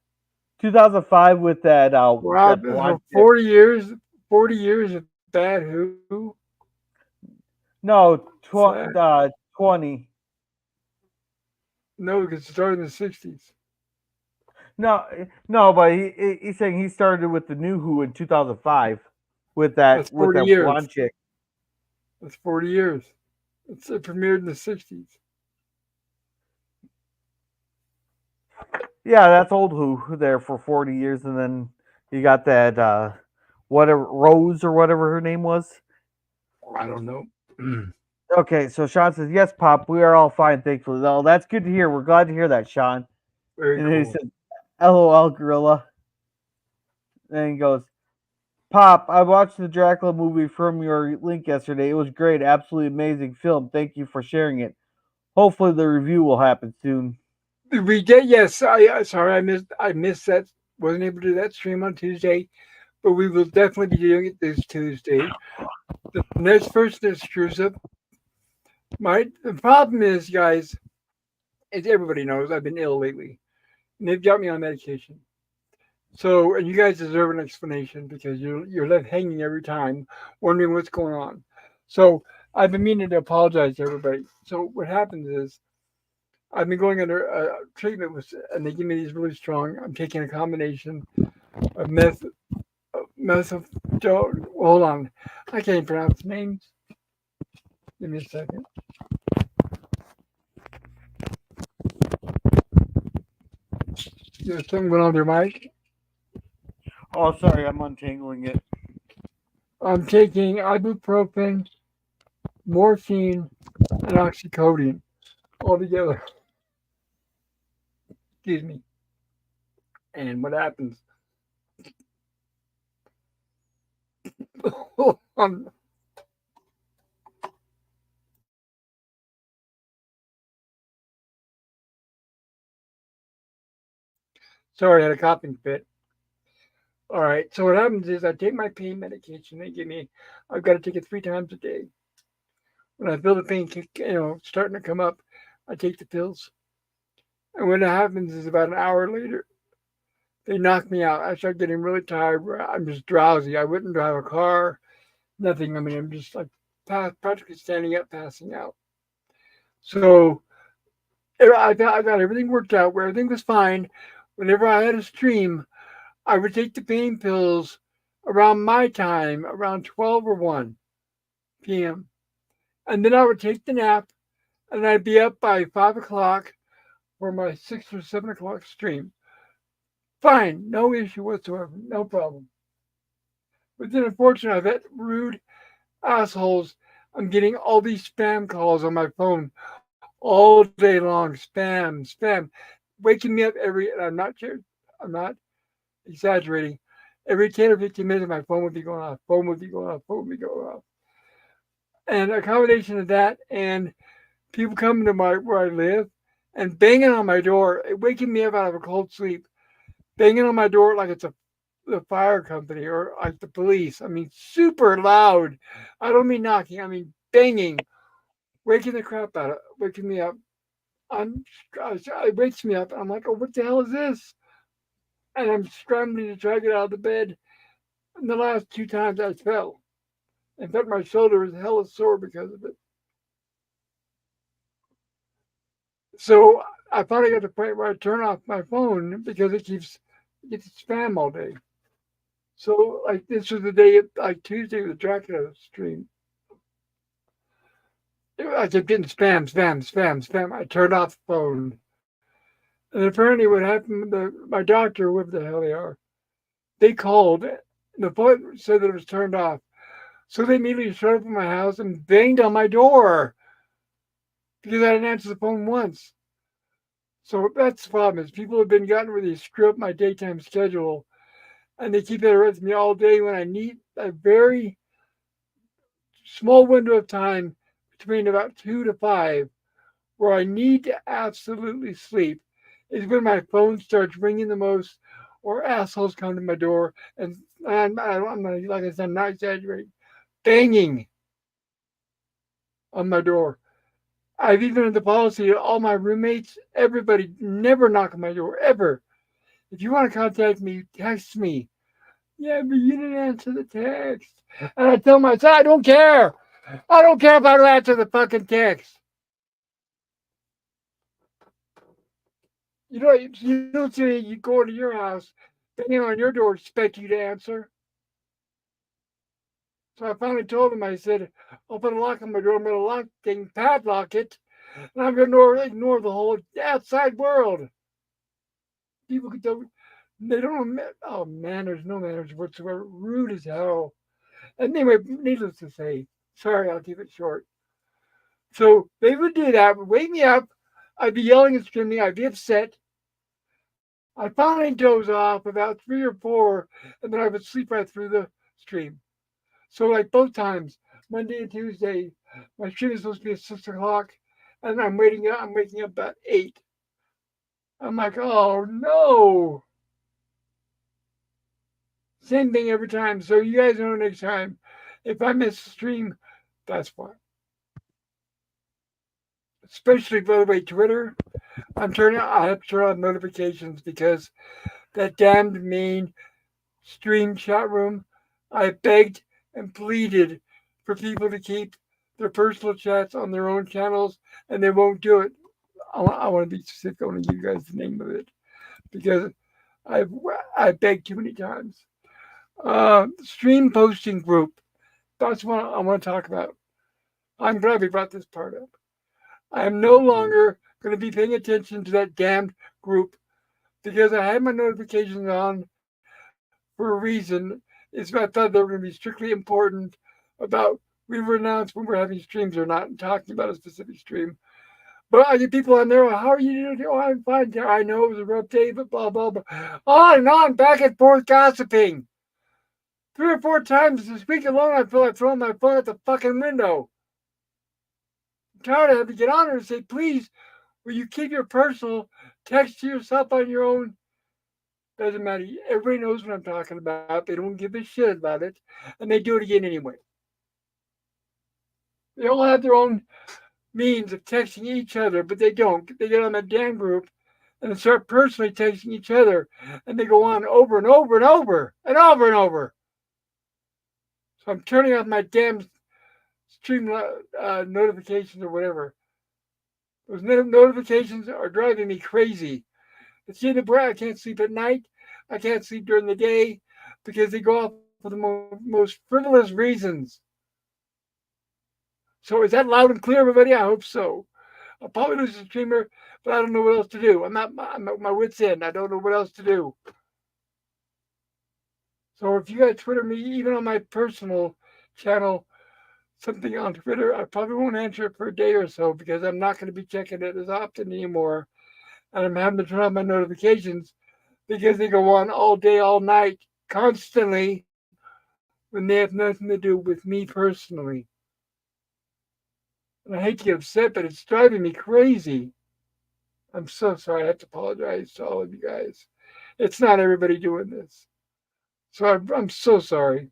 2005 with Wow, that blonde so chick. 40 years, 40 years of bad Who. No, Sad. 20. No, because it started in the 60s. No, no, but he's saying he started with the New Who in 2005 That's with 40 that years. blonde chick. That's 40 years. It premiered in the 60s. Yeah, that's old Who there for 40 years, and then you got that whatever Rose or whatever her name was. I don't know. Okay, so Sean says, "Yes, Pop, we are all fine, thankfully." Oh, that's good to hear. We're glad to hear that, Sean. Very And then he cool. said, "LOL, Gorilla." And he goes, "Pop, I watched the Dracula movie from your link yesterday. It was great, absolutely amazing film. Thank you for sharing it. Hopefully, the review will happen soon." We did, yes. Sorry, I missed that. Wasn't able to do that stream on Tuesday, but we will definitely be doing it this Tuesday. The next person that screws up, the problem is, guys, as everybody knows, I've been ill lately, and they've got me on medication. So, and you guys deserve an explanation because you're left hanging every time, wondering what's going on. So, I've been meaning to apologize to everybody. So, what happens is I've been going under treatment with, and they give me these really strong. I'm taking a combination of hold on, I can't pronounce names. Give me a second. There's something going on with your mic. Oh, sorry, I'm untangling it. I'm taking ibuprofen, morphine, and oxycodone all together. Excuse me. And what happens? I'm sorry, I had a coughing fit. All right. So what happens is I take my pain medication. They give me. I've got to take it 3 times a day. When I feel the pain, starting to come up, I take the pills. And what happens is about an hour later, they knock me out. I start getting really tired. I'm just drowsy. I wouldn't drive a car. Nothing. I mean, I'm just like practically standing up, passing out. So I got everything worked out where everything was fine. Whenever I had a stream, I would take the pain pills around my time, around 12 or 1 p.m. And then I would take the nap, and I'd be up by 5 o'clock for my 6 or 7 o'clock stream. Fine, no issue whatsoever, no problem. But then, unfortunately, I've had rude assholes. I'm getting all these spam calls on my phone all day long. Spam, waking me up and I'm not exaggerating. Every 10 or 15 minutes, my phone would be going off. Phone would be going off. Phone would be going off. And a combination of that and people coming to where I live and banging on my door, waking me up out of a cold sleep, banging on my door like it's the fire company or like the police. I mean, super loud. I don't mean knocking. I mean banging, waking the crap out of, waking me up. I'm, it wakes me up. I'm like, oh, what the hell is this? And I'm scrambling to try to get out of the bed. And the last 2 times I fell. In fact, my shoulder was hella sore because of it. So I finally got to the point where I turn off my phone because it gets spam all day. So like this was the day, like Tuesday, the Dracula stream. I kept getting spam. I turned off the phone. And apparently what happened, my doctor, whoever the hell they are, they called. The phone said that it was turned off. So they immediately showed up at my house and banged on my door because I didn't answer the phone once. So that's the problem is people have been gotten where they screw up my daytime schedule and they keep interrupting me all day when I need a very small window of time between about 2 to 5 where I need to absolutely sleep is when my phone starts ringing the most or assholes come to my door and I'm not, like I said, I'm not exaggerating, banging on my door. I've even had the policy of all my roommates, everybody, never knock on my door, ever. If you want to contact me, text me. Yeah, but you didn't answer the text. And I tell myself, I don't care. I don't care if I don't answer the fucking text. You don't see you go into your house, banging on your door, expect you to answer. So I finally told him, I said, I'll put a lock on my door, I'm going to lock thing, padlock it, and I'm going to ignore the whole outside world. People they don't know, oh, manners, no manners whatsoever, rude as hell. And anyway, needless to say, sorry, I'll keep it short. So they would do that, would wake me up, I'd be yelling and screaming, I'd be upset. I'd finally doze off about 3 or 4, and then I would sleep right through the stream. So like both times, Monday and Tuesday, my stream is supposed to be at 6 o'clock, and I'm waking up about 8. I'm like, oh no. Same thing every time. So you guys know next time, if I miss a stream, that's why. Especially, by the way, Twitter. I have to turn on notifications because that damned main stream chat room, I begged and pleaded for people to keep their personal chats on their own channels, and they won't do it. I want to be specific. I want to give you guys the name of it because I begged too many times. Stream posting group. That's what I want to talk about. I'm glad we brought this part up. I am no longer going to be paying attention to that damned group because I had my notifications on for a reason. Is I thought they were going to be strictly important about we were announced when we're having streams or not and talking about a specific stream. But I get people on there, oh, how are you doing? Oh, I'm fine. I know it was a rough day, but blah, blah, blah. On and on, back and forth gossiping. 3 or 4 times this week alone, I feel like throwing my phone at the fucking window. I'm tired of having to get on there and say, please, will you keep your personal text to yourself on your own? Doesn't matter. Everybody knows what I'm talking about. They don't give a shit about it. And they do it again anyway. They all have their own means of texting each other, but they don't. They get on that damn group and they start personally texting each other. And they go on over and over and over and over and over. So I'm turning off my damn stream notifications or whatever. Those notifications are driving me crazy. It's getting to the point I can't sleep at night. I can't sleep during the day because they go off for the most frivolous reasons. So is that loud and clear, everybody? I hope so. I'll probably lose a streamer, but I don't know what else to do. I'm at my wits' end. I don't know what else to do. So if you guys Twitter me, even on my personal channel, something on Twitter, I probably won't answer it for a day or so because I'm not going to be checking it as often anymore. And I'm having to turn on my notifications because they go on all day, all night, constantly when they have nothing to do with me personally. And I hate to get upset, but it's driving me crazy. I'm so sorry. I have to apologize to all of you guys. It's not everybody doing this. So I'm so sorry.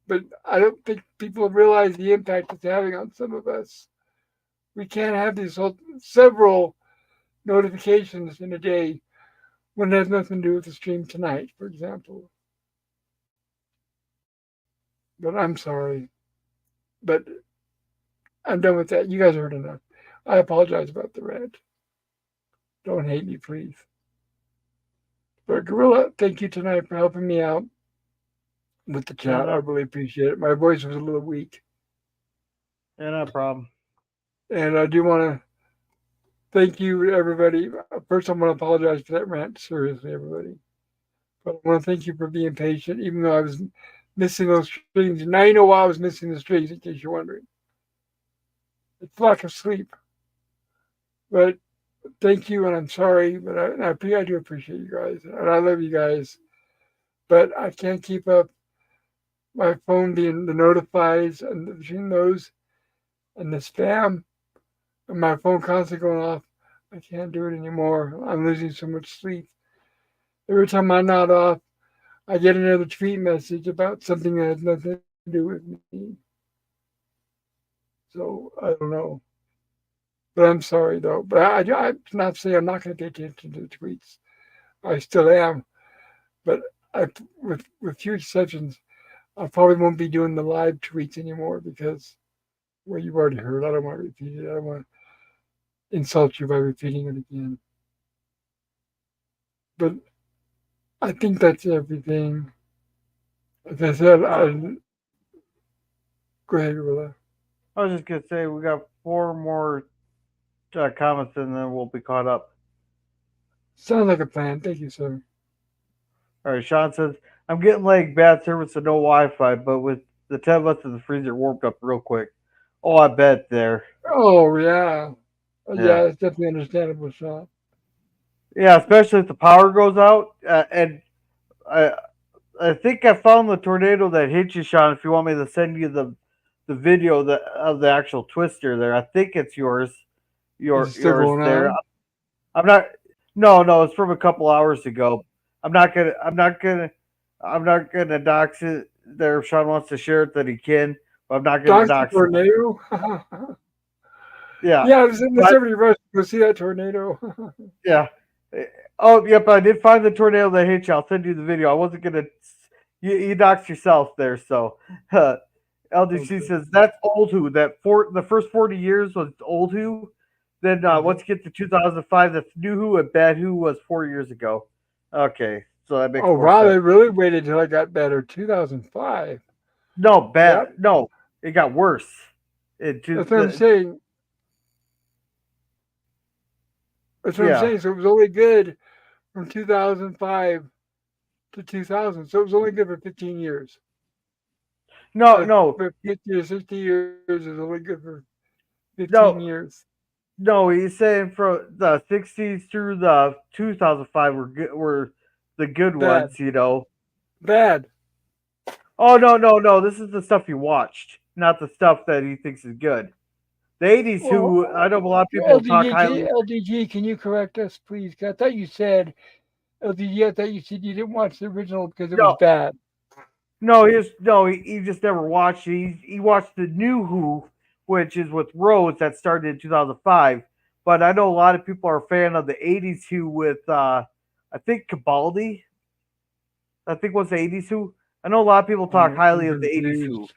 But I don't think people realize the impact it's having on some of us. We can't have several notifications in a day when it has nothing to do with the stream tonight, for example. But I'm sorry. But I'm done with that. You guys heard enough. I apologize about the rant. Don't hate me, please. But Gorilla, thank you tonight for helping me out with the Yeah, chat. I really appreciate it. My voice was a little weak. no problem. And I do want to thank you, everybody. First, I want to apologize for that rant. Seriously, everybody. But I want to thank you for being patient, even though I was missing those streams. Now you know why I was missing the streams, in case you're wondering. It's lack of sleep. But thank you, and I'm sorry, but I do appreciate you guys, and I love you guys. But I can't keep up my phone being the notifies and between those and the spam, and my phone constantly going off. I can't do it anymore. I'm losing so much sleep. Every time I nod off, I get another tweet message about something that has nothing to do with me. So I don't know. But I'm sorry though. But I'm not saying I'm not going to pay attention to the tweets. I still am. But with few exceptions, I probably won't be doing the live tweets anymore because, well, you've already heard. I don't want to repeat it. I don't want to insult you by repeating it again. But I think that's everything. Like I said, go ahead, Gorilla. I was just gonna say we got four more comments and then we'll be caught up. Sounds like a plan. Thank you, sir. All right, Sean says I'm getting like bad service and no Wi-Fi, but with the 10 months in the freezer warmed up real quick. Oh, I bet there. Oh yeah, Yeah, yeah. It's definitely understandable, Sean. yeah, especially if the power goes out. And I, I think I found the tornado that hit you, Sean. If you want me to send you the video of the actual twister there, I think it's yours. Is it still Yours going there. on? I'm not. No, no, it's from a couple hours ago. I'm not gonna. I'm not gonna. I'm not gonna dox it. There, if Sean wants to share it, that he can. But I'm not gonna Doctor dox it. Tornado. Yeah, Yeah, there's but somebody rush to go see that tornado. yeah. Oh, yep. I did find the tornado that hit you. I'll send you the video. I wasn't gonna. You doxed yourself there. So, LDC Okay. says that's old who. The first 40 years was old who. Then once Okay. you get to 2005, that's new who, and bad who was 4 years ago. Okay, so that makes Oh more wow, sense. they really waited till I got better. 2005. No, Yep, bad. No, it got worse. that's what I'm saying. That's what I'm Yeah. saying. So it was only good from 2005 to 2000. So it was only good for 15 years. No, no, 50 or 60 years is only good for 15 no, years. no. He's saying from the 60s through the 2005 were the good Bad. ones. You know. Bad. Oh no, no, no. This is the stuff he watched, not the stuff that he thinks is good. The 80s, Well, who I know a lot of people talk LDG, highly. can you correct us, please? 'Cause I thought you said LDG. I thought you said you didn't watch the original because it was No, bad. no, he just never watched it. He watched the new Who, which is with Rose that started in 2005. But I know a lot of people are a fan of the 80s Who with I think Cabaldi. I think was the 80s Who. I know a lot of people talk I'm highly of the 80s Who. confused.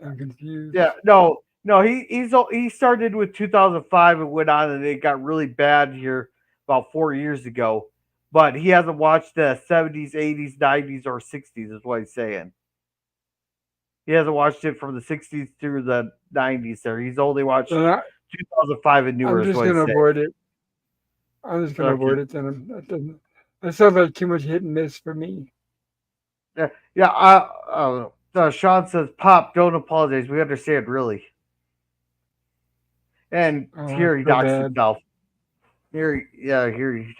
I'm confused. Yeah, no, he started with 2005 and went on, and it got really bad here about 4 years ago. But he hasn't watched the 70s, 80s, 90s, or 60s. Is what he's saying. He hasn't watched it from the 60s through the 90s. There, he's only watched Then 2005 and newer. I'm Is just what he's gonna saying. avoid it. I'm just gonna Okay. avoid it. Then that doesn't. That sounds like too much hit and miss for me. Yeah, yeah. Sean says, "Pop, don't apologize. We understand, really." And Oh, I here he feel docks bad. himself. Here he.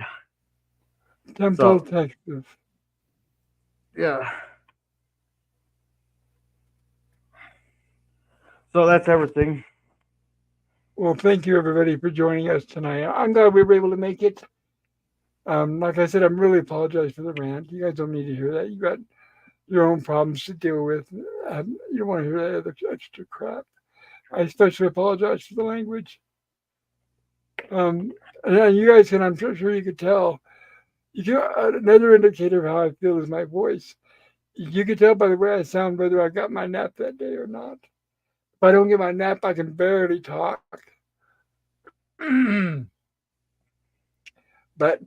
Temple So Texas. yeah. So that's everything. Well, thank you everybody for joining us tonight. I'm glad we were able to make it. Like I said, I'm really apologize for the rant. You guys don't need to hear that. You got your own problems to deal with. You don't want to hear that other extra crap. I especially apologize for the language. And you guys can, I'm sure you could tell. You can, another indicator of how I feel is my voice. You can tell by the way I sound whether I got my nap that day or not. If I don't get my nap, I can barely talk. But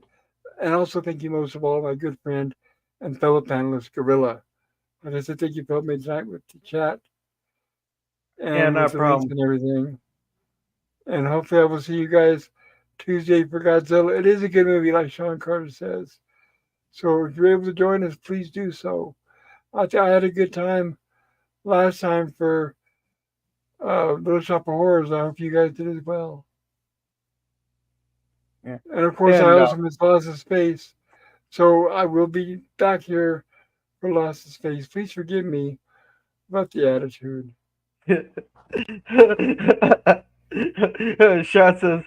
and also thank you most of all, my good friend and fellow panelist, Gorilla. Like I said, thank you for helping me tonight with the chat Yeah, and with not a the links problem. and everything. And hopefully I will see you guys Tuesday for Godzilla. It is a good movie, like Sean Carter says. So if you're able to join us, please do so. I had a good time last time for Little Shop of Horrors. I hope you guys did as well. Yeah. And of course, I And also missed Lost of Space. So I will be back here for Lost of Space. Please forgive me about the attitude. Sean says,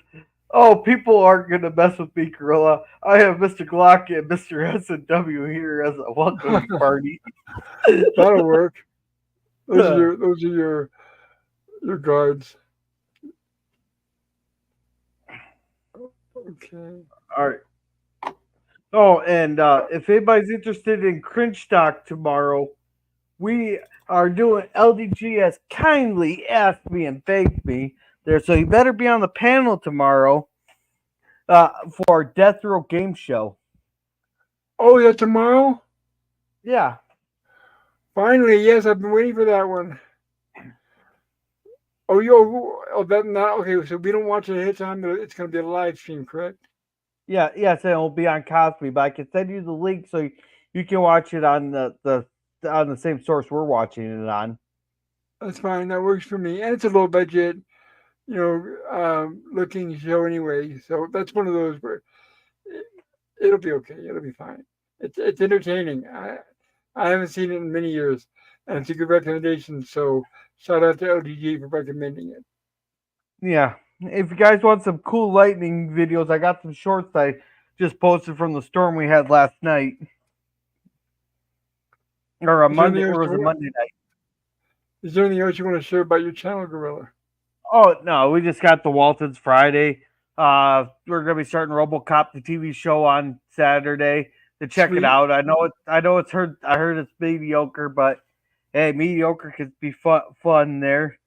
"Oh, people aren't gonna mess with me, Gorilla. I have Mr. Glock and Mr. S&W here as a welcoming party." That'll work. Those are your guards. Okay. All right. Oh, and if anybody's interested in cringe stock tomorrow, we are doing LDG has kindly asked me and begged me there, so you better be on the panel tomorrow for our Death Row game show. Oh, yeah, tomorrow? Yeah, Finally, yes, I've been waiting for that one. That not okay. So we don't watch it ahead of time. It's going to be a live stream, correct? yeah, yes, and it'll be on Cosby, but I can send you the link so you can watch it on the on the same source we're watching it on. That's fine. That works for me. And it's a low budget, looking show anyway. So that's one of those where it'll be okay. It'll be fine. It's entertaining. I haven't seen it in many years, and it's a good recommendation. So shout out to LDG for recommending it. Yeah, if you guys want some cool lightning videos, I got some shorts I just posted from the storm we had last night, or a Is there Monday, anything else or was you it want? Monday night? Is there anything else you want to share about your channel, Gorilla? Oh no, we just got the Waltons Friday. We're gonna be starting RoboCop the TV show on Saturday to check it Sweet. out. I know it's heard. I heard it's mediocre, but hey, mediocre could be fun there.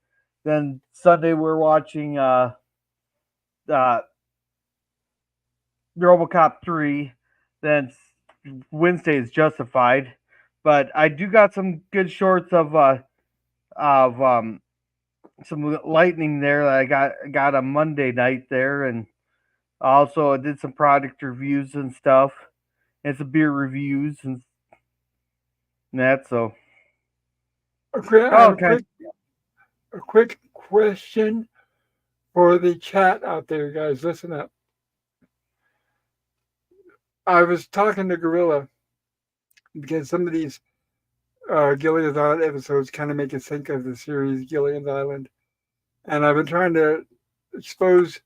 Then Sunday we're watching uh RoboCop 3. Then Wednesday is Justified. But I do got some good shorts of some lightning there that I got on Monday night there, and also I did some product reviews and stuff, and some beer reviews and that. So Okay, I have okay, a quick question for the chat out there, guys. Listen up. I was talking to Gorilla because some of these Gilligan's Island episodes kind of make us think of the series Gilligan's Island, and I've been trying to expose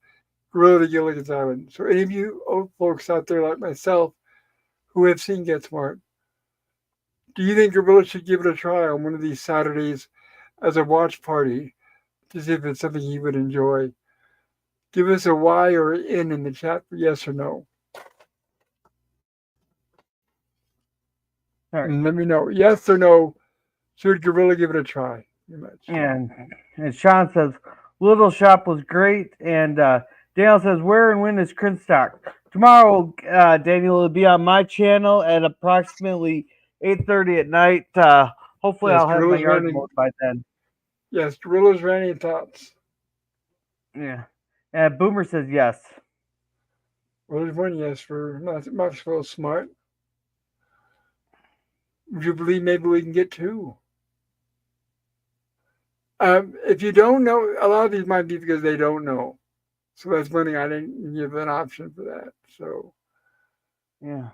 Gorilla to Gilligan's Island. So any of you old folks out there like myself who have seen Get Smart, do you think Gorilla should give it a try on one of these Saturdays as a watch party to see if it's something he would enjoy? Give us a Y or an N in the chat for yes or no. all right. And let me know. Yes or no, should Gorilla give it a try? pretty much. And Sean says Little Shop was great, and Daniel says where and when is Crinstock? Tomorrow, Daniel will be on my channel at approximately 8:30 at night. Hopefully, Yes, I'll have my Gorilla's yard running. mowed by then. Yes, Gorilla's running thoughts. Yeah, and Boomer says yes. Well, there's one yes for Maxwell Smart. Would you believe maybe we can get two? If you don't know, a lot of these might be because they don't know. So that's one thing I didn't give an option for that. So Yeah.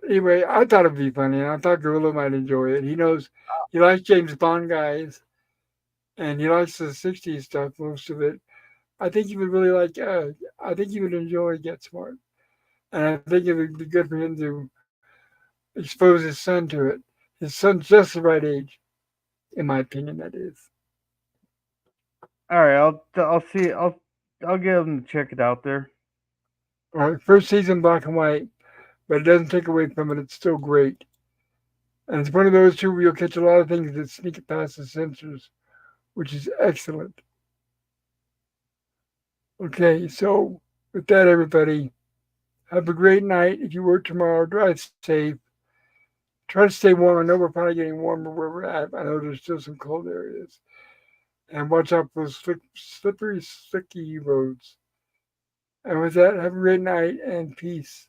anyway, I thought it'd be funny, and I thought Gorilla might enjoy it. He knows he likes James Bond guys, and he likes the '60s stuff, most of it. I think he would really like. I think he would enjoy Get Smart, and I think it would be good for him to expose his son to it. His son's just the right age, in my opinion. That is. All right, I'll see. I'll get him to check it out there. All right, first season black and white, but it doesn't take away from it. It's still great, and it's one of those two where you'll catch a lot of things that sneak past the censors, which is excellent. Okay, so with that, everybody, have a great night. If you work tomorrow, drive safe. Try to stay warm. I know we're probably getting warmer where we're at. I know there's still some cold areas. And watch out for those slippery, sticky roads. And with that, have a great night and peace.